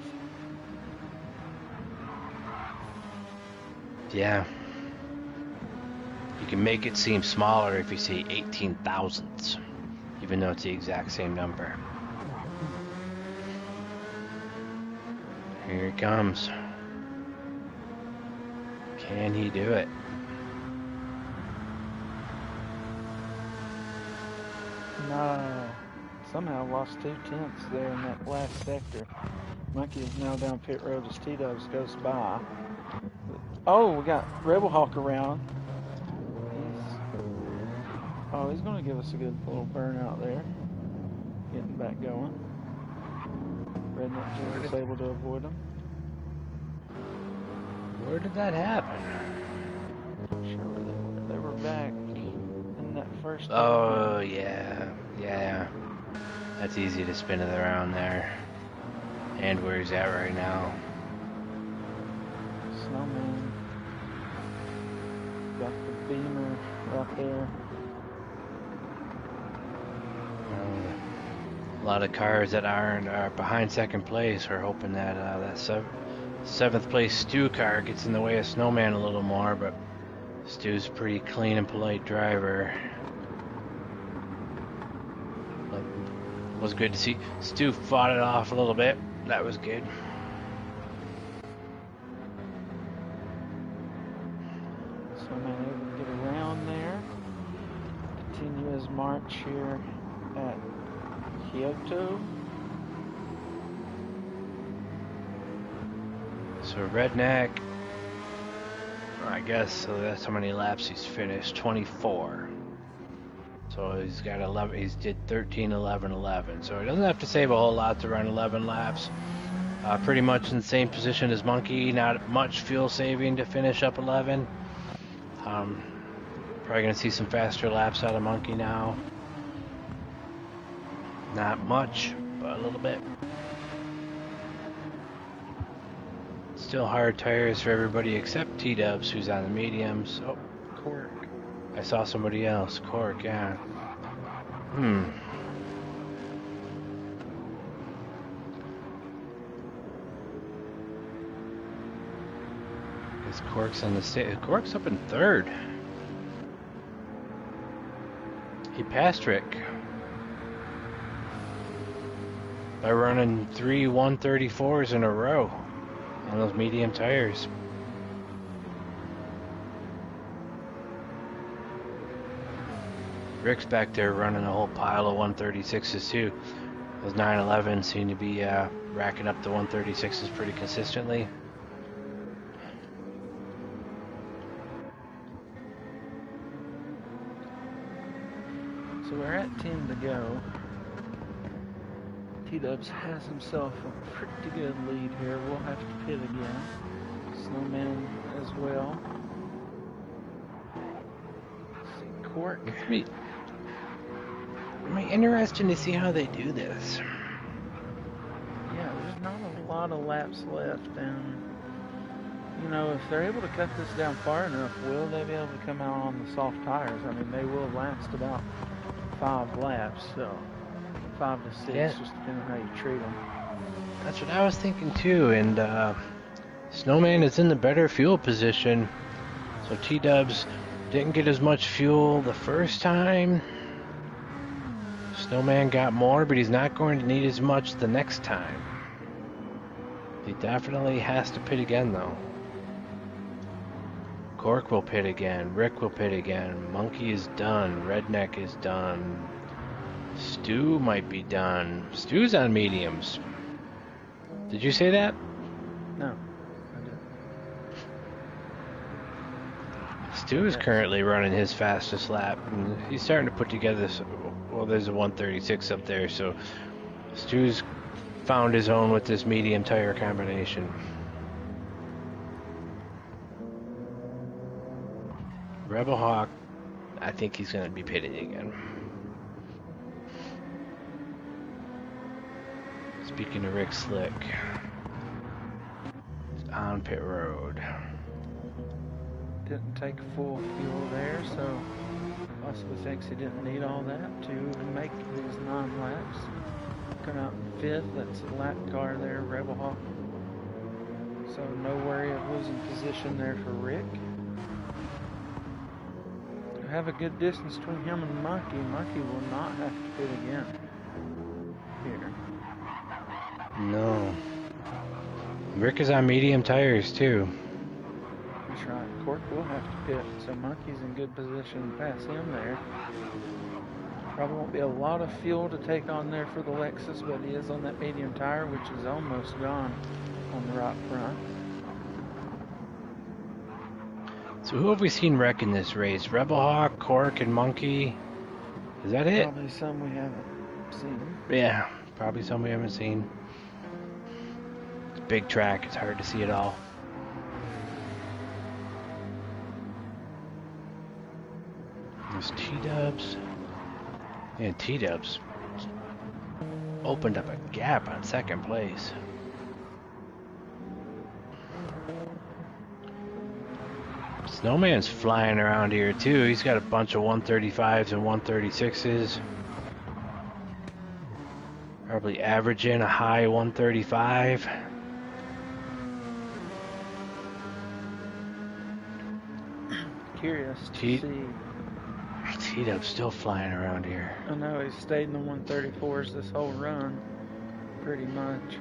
Yeah. You can make it seem smaller if you say 18 thousandths, even though it's the exact same number. Here he comes. Can he do it? No. Somehow lost 2/10 there in that last sector. Monkey is now down pit road as T-Dubs goes by. Oh, we got Rebel Hawk around. He's going to give us a good little burnout there. Getting back going. Redneck was able to avoid him. Where did that happen? Sure, they were back in that first. Oh, yeah. That's easy to spin it around there. And where he's at right now. Snowman. Got the Beamer right there. A lot of cars that are behind second place are hoping that seventh place Stu car gets in the way of Snowman a little more, but Stu's a pretty clean and polite driver. But it was good to see Stu fought it off a little bit. That was good. Snowman able to get around there. Continue his march here at Kyoto. So Redneck, I guess, so that's how many laps he's finished, 24. So he's got 11, he's did 13, 11, 11. So he doesn't have to save a whole lot to run 11 laps. Pretty much in the same position as Monkey, not much fuel saving to finish up 11. Probably going to see some faster laps out of Monkey now. Not much, but a little bit. Still hard tires for everybody except T-Dubs, who's on the mediums. Oh, Cork. I saw somebody else. Cork, yeah. Guess Cork's on the stage. Cork's up in third. He passed Rick by running 3 134s in a row on those medium tires. Rick's back there running a whole pile of 136s too. Those 911s seem to be racking up the 136s pretty consistently. So we're at 10 to go. T-Dubs has himself a pretty good lead here. We'll have to pit again. Snowman as well. Cork. It'll be interesting to see how they do this. Yeah, there's not a lot of laps left, and you know, if they're able to cut this down far enough, will they be able to come out on the soft tires? I mean, they will last about 5 laps, so 5 to 6, Yeah. just depending on how you treat them. That's what I was thinking too, and Snowman is in the better fuel position, so T-Dubs didn't get as much fuel the first time. Snowman got more, but he's not going to need as much the next time. He definitely has to pit again though. Cork will pit again, Rick will pit again, Monkey is done, Redneck is done, Stu might be done. Stu's on mediums. Did you say that? No, I didn't. Stu is currently running his fastest lap, and he's starting to put together. Well, there's a 136 up there, so Stu's found his own with this medium tire combination. Rebel Hawk, I think he's going to be pitting again. Speaking of Rick Slick, it's on pit road. Didn't take full fuel there, so possibly thinks he didn't need all that to make these 9 laps. Come out in 5th, that's a lap car there, Rebel Hawk. So no worry of losing position there for Rick. Have a good distance between him and Monkey. Monkey will not have to pit again here. No. Rick is on medium tires too. That's right. Cork will have to pit, so Monkey's in good position to pass him there. Probably won't be a lot of fuel to take on there for the Lexus, but he is on that medium tire, which is almost gone on the right front. So who have we seen wreck in this race? Rebel Hawk, Cork, and Monkey. Is that it? Probably some we haven't seen. Yeah, probably some we haven't seen. It's a big track, it's hard to see it all. There's T-Dubs. And T-Dubs opened up a gap on second place. Snowman's flying around here too. He's got a bunch of 135s and 136s. Probably averaging a high 135. Curious to see. T-Dub's still flying around here. I know he's stayed in the 134s this whole run, pretty much.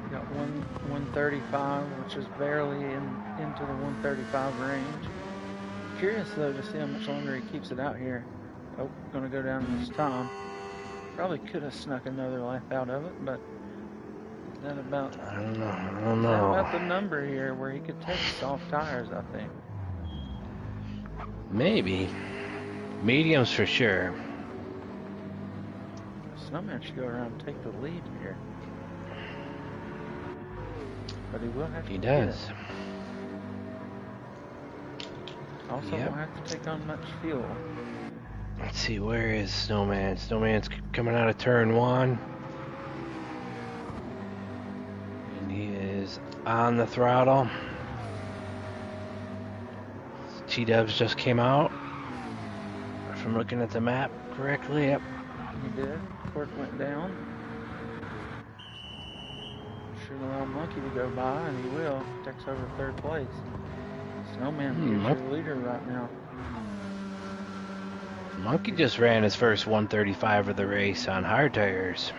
Got 135, which is barely into the 135 range. Curious though to see how much longer he keeps it out here. Oh, gonna go down this time. Probably could have snuck another lap out of it, but is that about? I don't know. Is that about the number here where he could take soft tires? I think. Maybe. Mediums for sure. Snowman should go around and take the lead here. But he will have to. He does. Also won't have to take on much fuel. Let's see, where is Snowman? Snowman's coming out of turn 1. And he is on the throttle. T-Dubs just came out. If I'm looking at the map correctly, yep. He did. Court went down. Should allow Monkey to go by, and he will. Takes over third place. Snowman is your leader right now. Monkey just ran his first 135 of the race on hard tires.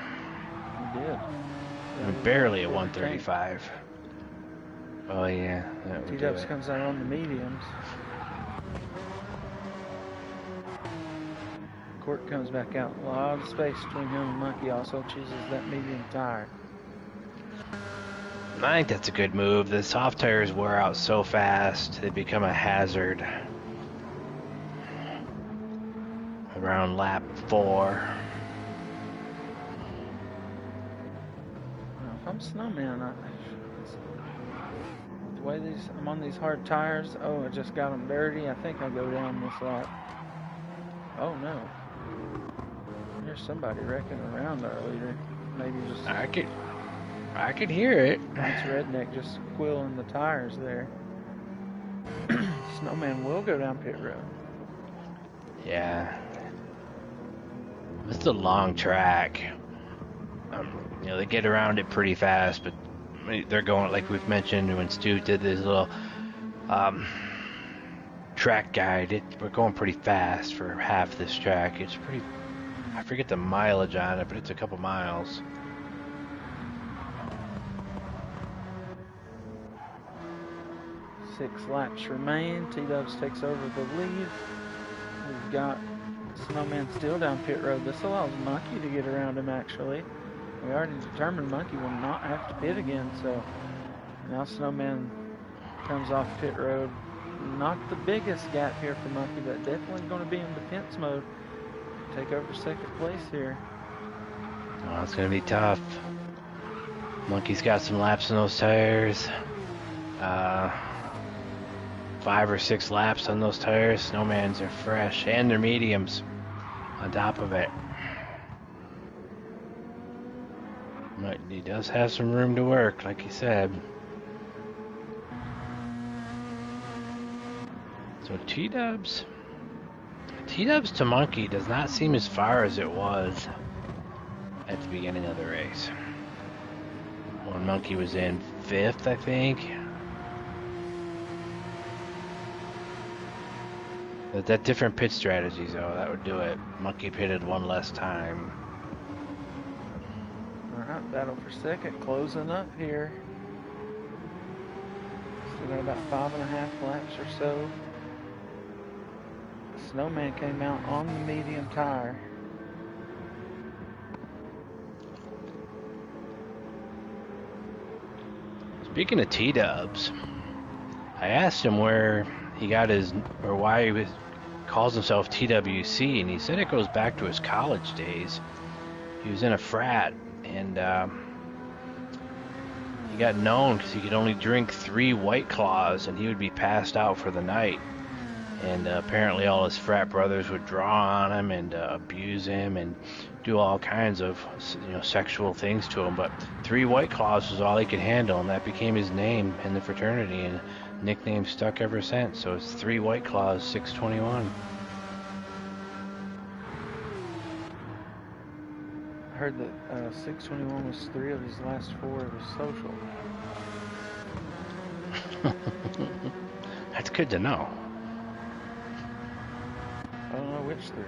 He did. Barely a 135. Oh yeah, that would do T-Dubs it. comes out on the mediums. Court comes back out. A lot of space between him and Monkey. Also chooses that medium tire. I think that's a good move. The soft tires wear out so fast, they become a hazard. Around lap 4. Now, if I'm Snowman, the way I'm on these hard tires. Oh, I just got them dirty. I think I'll go down this lap. Oh no. There's somebody wrecking around our leader. Maybe just. I could hear it. That's Redneck just squealing the tires there. Snowman will go down pit road. Yeah. It's a long track. They get around it pretty fast, but they're going, like we've mentioned when Stu did this little track guide, we're going pretty fast for half this track. It's pretty, I forget the mileage on it, but it's a couple miles. Six laps remain. T-Dubs takes over the lead. We've got Snowman still down pit road. This allows Monkey to get around him, actually. We already determined Monkey will not have to pit again, so now Snowman comes off pit road. Not the biggest gap here for Monkey, but definitely going to be in defense mode. Take over second place here. Oh, it's going to be tough. Monkey's got some laps in those tires. 5 or 6 laps on those tires. Snowman's are fresh, and they're mediums on top of it. But he does have some room to work, like he said. So T-Dubs to Monkey does not seem as far as it was at the beginning of the race. When Monkey was in 5th, I think. But that different pit strategies, though, that would do it. Monkey pitted one less time. Alright, battle for second, closing up here. Still got about 5.5 laps or so. Snowman came out on the medium tire. Speaking of T-Dubs, I asked him where he got his, or why he calls himself TWC, and he said it goes back to his college days. He was in a frat, and he got known because he could only drink 3 White Claws, and he would be passed out for the night. And apparently all his frat brothers would draw on him and abuse him and do all kinds of sexual things to him. But 3 White Claws was all he could handle, and that became his name in the fraternity. And Nickname stuck ever since. So it's 3 White Claws, 621. I heard that 621 was 3 of his last 4 of his social. That's good to know. I don't know which 3.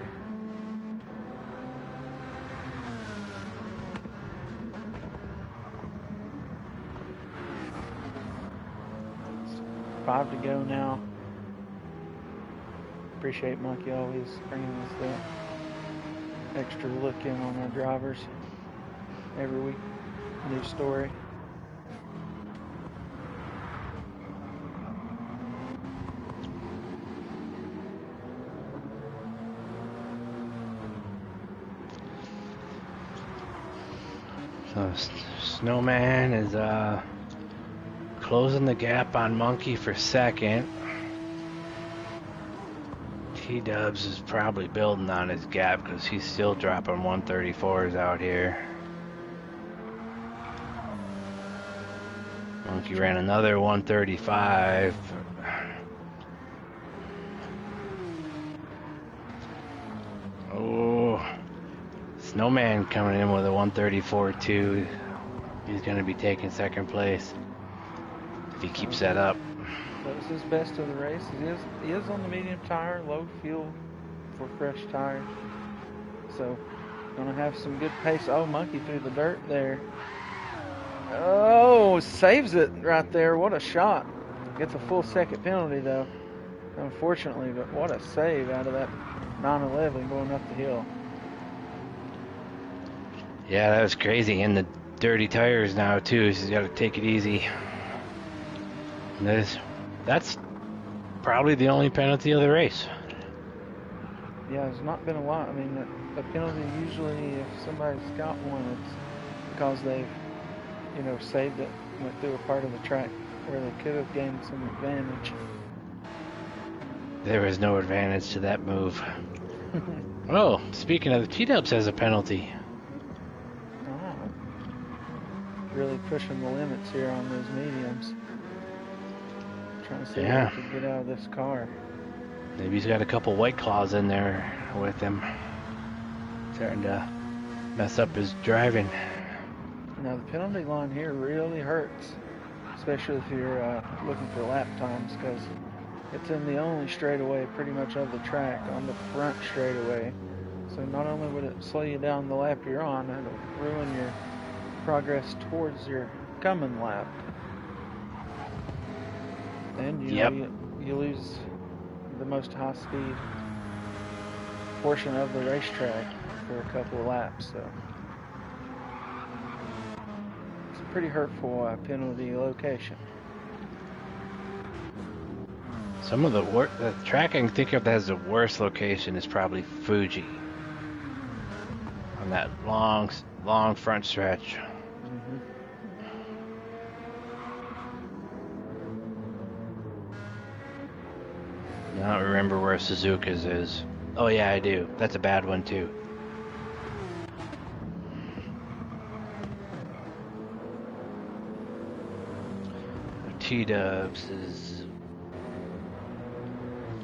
It's 5 to go now. Appreciate Monkey always bringing us the extra look in on our drivers every week. New story. So Snowman is closing the gap on Monkey for second. T-Dubs is probably building on his gap because he's still dropping 134s out here. Monkey ran another 135. Oh, Snowman coming in with a 134 too. He's going to be taking second place if he keeps that up. That was his best of the race. He is on the medium tire, low fuel for fresh tires. So, gonna have some good pace. Oh, Monkey through the dirt there. Oh, saves it right there. What a shot. Gets a full second penalty though, unfortunately, but what a save out of that 911 going up the hill. Yeah, that was crazy. And the dirty tires now too, so he's got to take it easy. That's probably the only penalty of the race. Yeah, there's not been a lot. I mean, the penalty usually, if somebody's got one, it's because they've, saved it, went through a part of the track where they could have gained some advantage. There was no advantage to that move. Oh, speaking of, T-Dubs has a penalty. Oh, really pushing the limits here on those mediums. Trying to see what he can get out of this car. Maybe he's got a couple White Claws in there with him. Starting to mess up his driving. Now the penalty line here really hurts, especially if you're looking for lap times, because it's in the only straightaway pretty much of the track, on the front straightaway. So not only would it slow you down the lap you're on, it'll ruin your progress towards your coming lap. And you lose the most high-speed portion of the racetrack for a couple of laps. So it's a pretty hurtful penalty location. Some of the track I can think of that has the worst location is probably Fuji. On that long front stretch. Mm-hmm. I don't remember where Suzuka's is. Oh yeah, I do. That's a bad one too. T-Dubs is...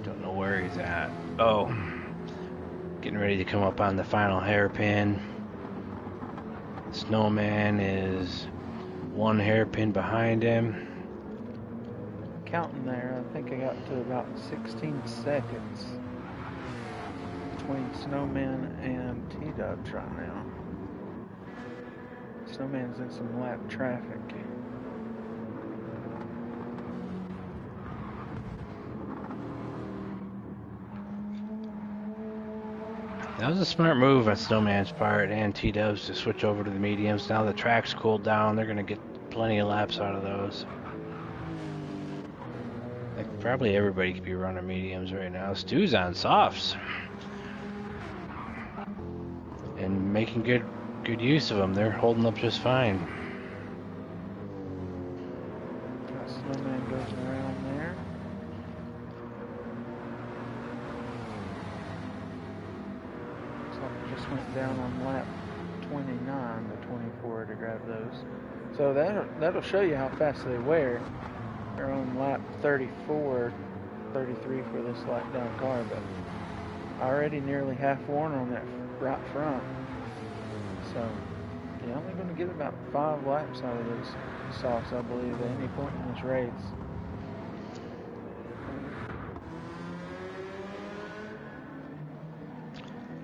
Don't know where he's at. Oh. Getting ready to come up on the final hairpin. Snowman is 1 hairpin behind him. Counting there, I think I got to about 16 seconds between Snowman and T-Dubs right now. Snowman's in some lap traffic. That was a smart move on Snowman's part and T-Dubs to switch over to the mediums. Now the track's cooled down, they're going to get plenty of laps out of those. Like, probably everybody could be running mediums right now. Stu's on softs. And making good use of them. They're holding up just fine. Snowman goes around there. Looks like it just went down on lap 29 to 24 to grab those. So that'll show you how fast they wear. are on lap 34, 33 for this lap down car, but already nearly half worn on that right front. So you're only going to get about 5 laps out of those softs, I believe, at any point in this race.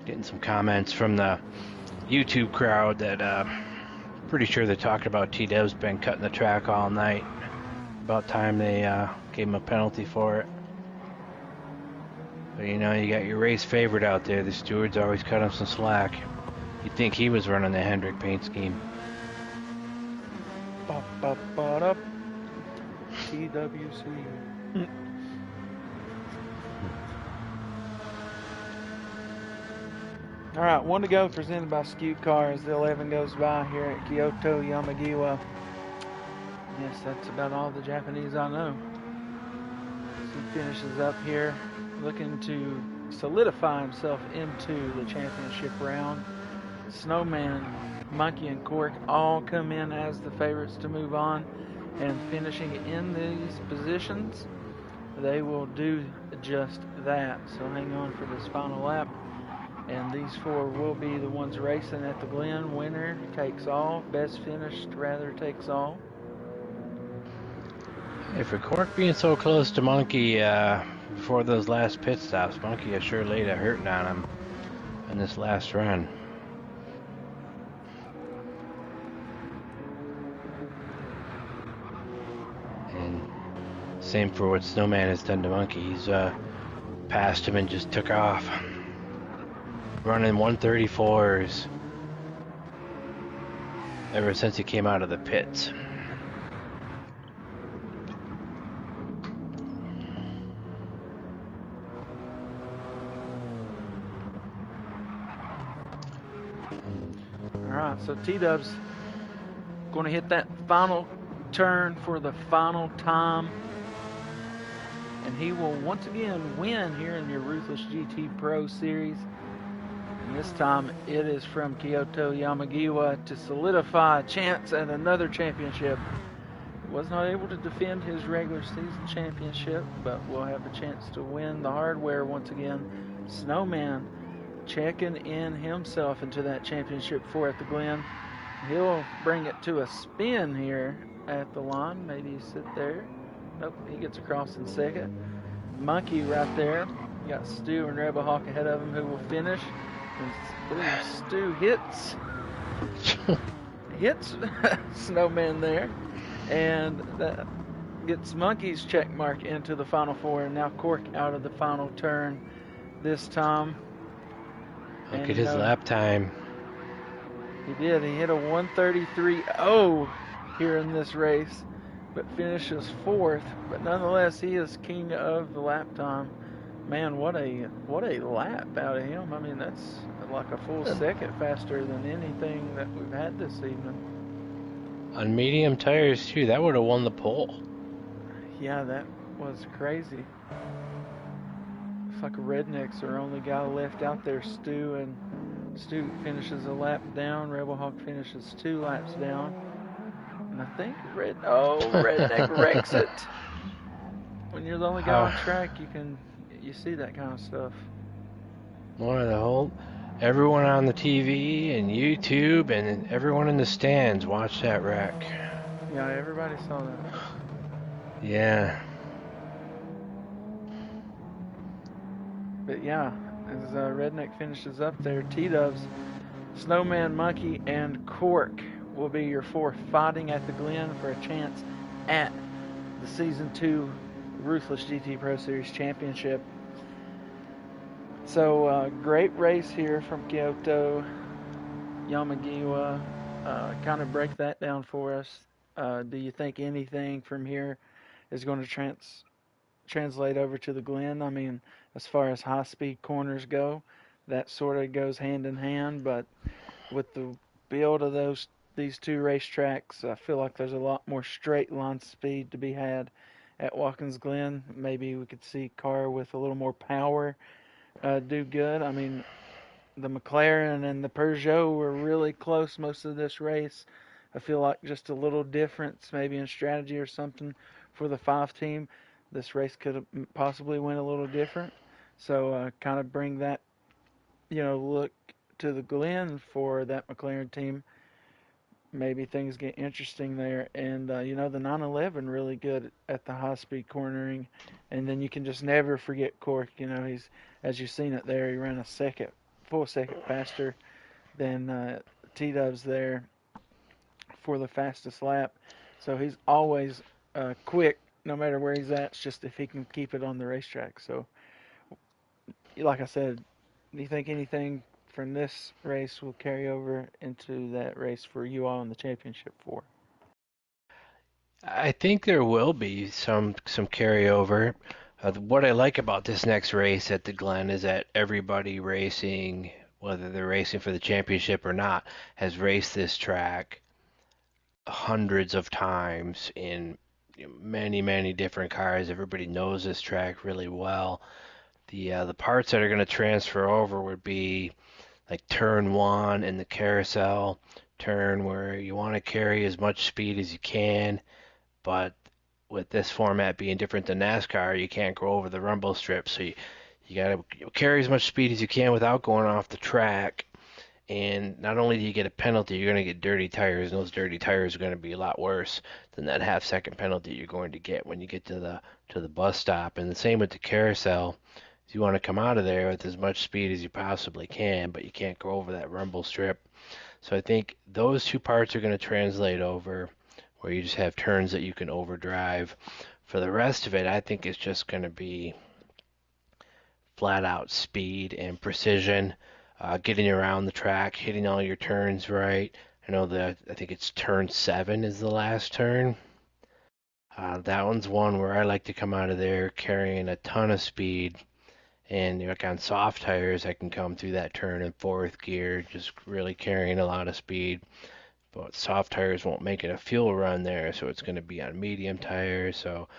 Getting some comments from the YouTube crowd that pretty sure they're talking about T-Dub's been cutting the track all night. About time they gave him a penalty for it. But you know, you got your race favorite out there. The stewards always cut him some slack. You'd think he was running the Hendrick paint scheme. TWC. All right, one to go, presented by Skew Cars. The 11 goes by here at Kyoto Yamagiwa. Yes, that's about all the Japanese I know. So he finishes up here, looking to solidify himself into the championship round. Snowman, Monkey, and Cork all come in as the favorites to move on, and finishing in these positions, they will do just that. So hang on for this final lap. And these 4 will be the ones racing at the Glen. Winner takes all. Best finished rather takes all. Hey, for Cork being so close to Monkey before those last pit stops, Monkey has sure laid a hurting on him in this last run. And same for what Snowman has done to Monkey. He's passed him and just took off. Running 134s ever since he came out of the pits. Alright, so T-Dub's going to hit that final turn for the final time. And he will once again win here in your Ruthless GT Pro Series. And this time it is from Kyoto Yamagiwa to solidify a chance at another championship. He was not able to defend his regular season championship, but will have a chance to win the hardware once again. Snowman checking in himself into that championship 4 at the Glen. He'll bring it to a spin here at the line. Maybe sit there. Nope, he gets across in second. Monkey right there. You got Stu and Rebel Hawk ahead of him, who will finish. And Stu hits Snowman there, and that gets Monkey's check mark into the final 4. And now Cork out of the final turn this time. Look at his lap time. He did. He hit a 1:33.0 here in this race, but finishes 4th. But nonetheless, he is king of the lap time. Man, what a lap out of him. I mean, that's like a full second faster than anything that we've had this evening. On medium tires, too. That would have won the pole. Yeah, that was crazy. Looks like Redneck's our only guy left out there, Stu, and Stu finishes a lap down. Rebel Hawk finishes 2 laps down. And I think Redneck wrecks it. When you're the only guy on track, you see that kind of stuff. One of the whole, everyone on the TV and YouTube and everyone in the stands watched that wreck. Yeah, everybody saw that. Yeah. But yeah, as Redneck finishes up there, T-Dubs, Snowman, Monkey, and Cork will be your 4 fighting at the Glen for a chance at the Season 2 Ruthless GT Pro Series Championship. So, great race here from Kyoto Yamagiwa. Kind of break that down for us. Do you think anything from here is going to translate over to the Glen? I mean, as far as high-speed corners go, that sort of goes hand in hand. But with the build of these 2 racetracks, I feel like there's a lot more straight line speed to be had at Watkins Glen. Maybe we could see a car with a little more power do good. I mean, the McLaren and the Peugeot were really close most of this race. I feel like just a little difference maybe in strategy or something for the 5 team, this race could have possibly went a little different. So kind of bring that look to the Glen for that McLaren team. Maybe things get interesting there, and the 911 really good at the high speed cornering, and then you can just never forget Cork. He's, as you've seen it there, he ran a full second faster than T Dubs there for the fastest lap. So he's always quick, no matter where he's at. It's just if he can keep it on the racetrack. So, like I said, do you think anything from this race will carry over into that race for you all in the championship for? I think there will be some carryover. What I like about this next race at the Glen is that everybody racing, whether they're racing for the championship or not, has raced this track hundreds of times in many, many different cars. Everybody knows this track really well. The parts that are going to transfer over would be like turn one in the carousel, turn where you want to carry as much speed as you can, but with this format being different than NASCAR, you can't go over the rumble strip, so you got to carry as much speed as you can without going off the track. And not only do you get a penalty, you're going to get dirty tires, and those dirty tires are going to be a lot worse than that half-second penalty you're going to get when you get to the bus stop. And the same with the carousel. You want to come out of there with as much speed as you possibly can, but you can't go over that rumble strip. So I think those two parts are going to translate over, where you just have turns that you can overdrive. For the rest of it, I think it's just going to be flat out speed and precision, getting around the track, hitting all your turns right. I think it's turn 7 is the last turn. That one's one where I like to come out of there carrying a ton of speed. And like on soft tires, I can come through that turn in fourth gear, just really carrying a lot of speed. But soft tires won't make it a fuel run there, so it's going to be on medium tires. So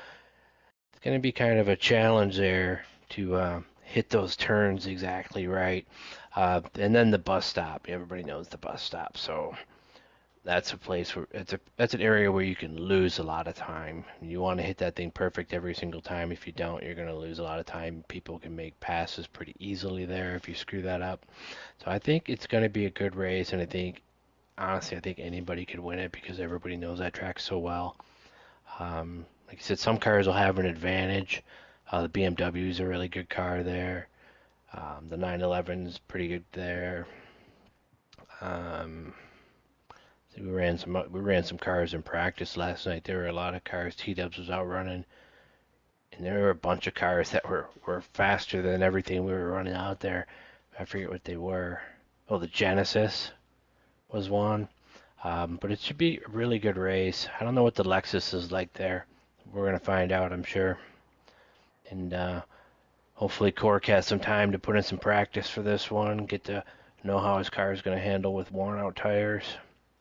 it's going to be kind of a challenge there to hit those turns exactly right. And then the bus stop. Everybody knows the bus stop, so that's a place where that's an area where you can lose a lot of time. You want to hit that thing perfect every single time. If you don't, you're going to lose a lot of time. People can make passes pretty easily there if you screw that up. So I think it's going to be a good race, and honestly, I think anybody could win it because everybody knows that track so well. Like I said, some cars will have an advantage. The BMW is a really good car there. The 911 is pretty good there. Um, we ran some cars in practice last night. There were a lot of cars. T-Dubs was out running, and there were a bunch of cars that were faster than everything we were running out there. I forget what they were. Oh, the Genesis was one. But it should be a really good race. I don't know what the Lexus is like there. We're gonna find out, I'm sure. And hopefully Cork has some time to put in some practice for this one, get to know how his car is gonna handle with worn out tires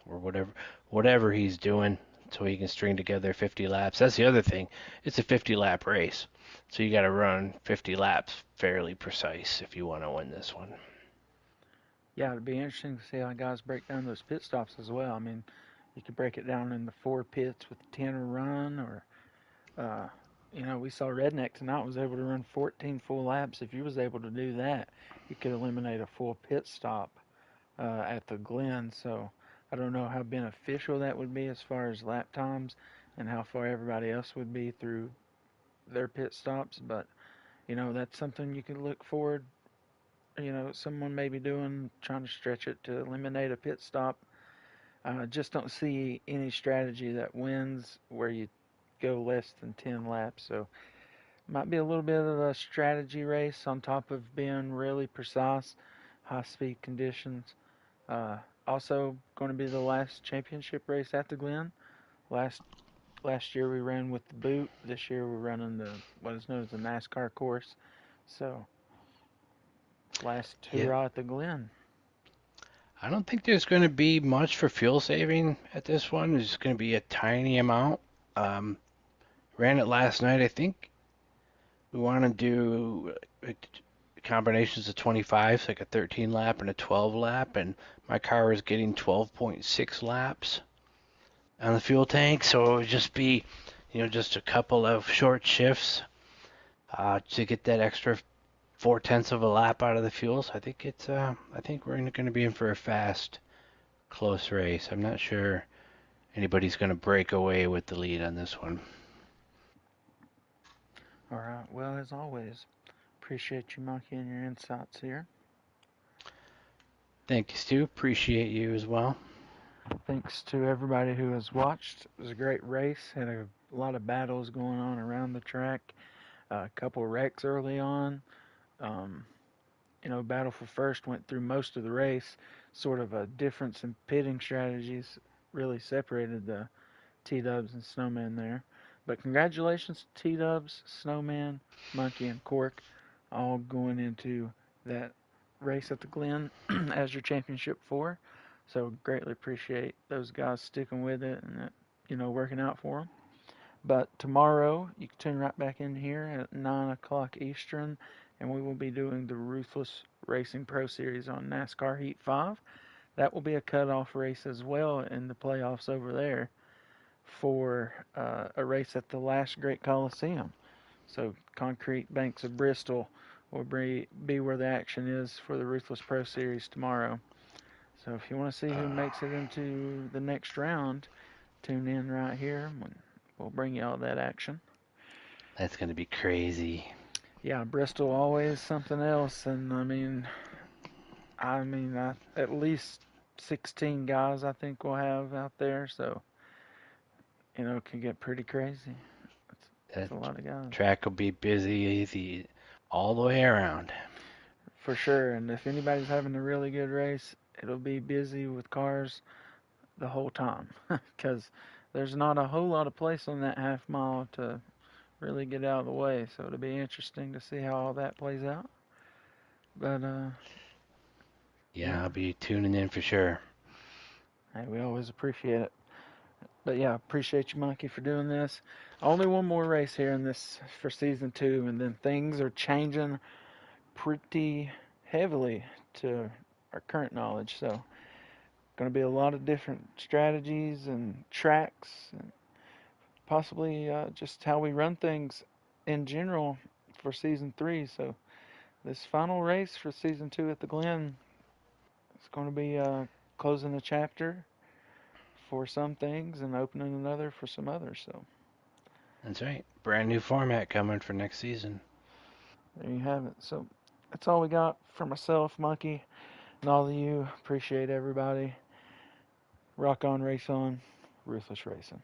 or whatever he's doing, so he can string together 50 laps. That's the other thing. It's a 50 lap race, so you got to run 50 laps fairly precise if you want to win this one. Yeah, it'd be interesting to see how guys break down those pit stops as well. I mean, you could break it down into 4 pits with 10 a run, or uh, we saw Redneck tonight was able to run 14 full laps. If you was able to do that, you could eliminate a full pit stop at the Glen. So I don't know how beneficial that would be as far as lap times and how far everybody else would be through their pit stops, but that's something you can look forward. Someone may be doing trying to stretch it to eliminate a pit stop. Just don't see any strategy that wins where you go less than 10 laps. So might be a little bit of a strategy race on top of being really precise, high speed conditions. Uh, Also going to be the last championship race at the Glen. Last last year we ran with the boot. This year we're running the what is known as the NASCAR course. So last Yeah, hurrah at the Glen. I don't think there's going to be much for fuel saving at this one. There's going to be a tiny amount. Um, Ran it last night. I think we want to do combinations of 25s, like a 13 lap and a 12 lap, and my car is getting 12.6 laps on the fuel tank, so it would just be, just a couple of short shifts to get that extra 4/10 of a lap out of the fuel. So I think we're going to be in for a fast, close race. I'm not sure anybody's going to break away with the lead on this one. All right. Well, as always, appreciate you, Monkey, and your insights here. Thank you, Stu. Appreciate you as well. Thanks to everybody who has watched. It was a great race. Had a lot of battles going on around the track. A couple wrecks early on. Um, battle for first went through most of the race. Sort of a difference in pitting strategies really separated the T-Dubs and Snowman there. But congratulations to T-Dubs, Snowman, Monkey, and Cork, all going into that race at the Glen as your championship four. So greatly appreciate those guys sticking with it and working out for them. But tomorrow you can tune right back in here at 9 o'clock Eastern, and we will be doing the Ruthless Racing Pro Series on NASCAR Heat 5. That will be a cutoff race as well in the playoffs over there for a race at the last great Coliseum. So Concrete Banks of Bristol will be where the action is for the Ruthless Pro Series tomorrow. So if you want to see who makes it into the next round, tune in right here. We'll bring you all that action. That's going to be crazy. Yeah, Bristol always something else, and at least 16 guys I think we'll have out there, so it can get pretty crazy. It's That a lot of guys. track will be busy all the way around. For sure, and if anybody's having a really good race, it'll be busy with cars the whole time because there's not a whole lot of place on that half mile to really get out of the way. So it'll be interesting to see how all that plays out. But Yeah, yeah, I'll be tuning in for sure. hey, we always appreciate it. But yeah, appreciate you, Monkey, for doing this. Only one more race here in this for season two, and then things are changing pretty heavily to our current knowledge. So going to be a lot of different strategies and tracks, and possibly just how we run things in general for season three. So this final race for season two at the Glen is going to be closing a chapter for some things and opening another for some others. So That's right. Brand new format coming for next season. there you have it. So that's all we got for myself, Monkey, and all of you. Appreciate everybody. Rock on, race on, ruthless racing.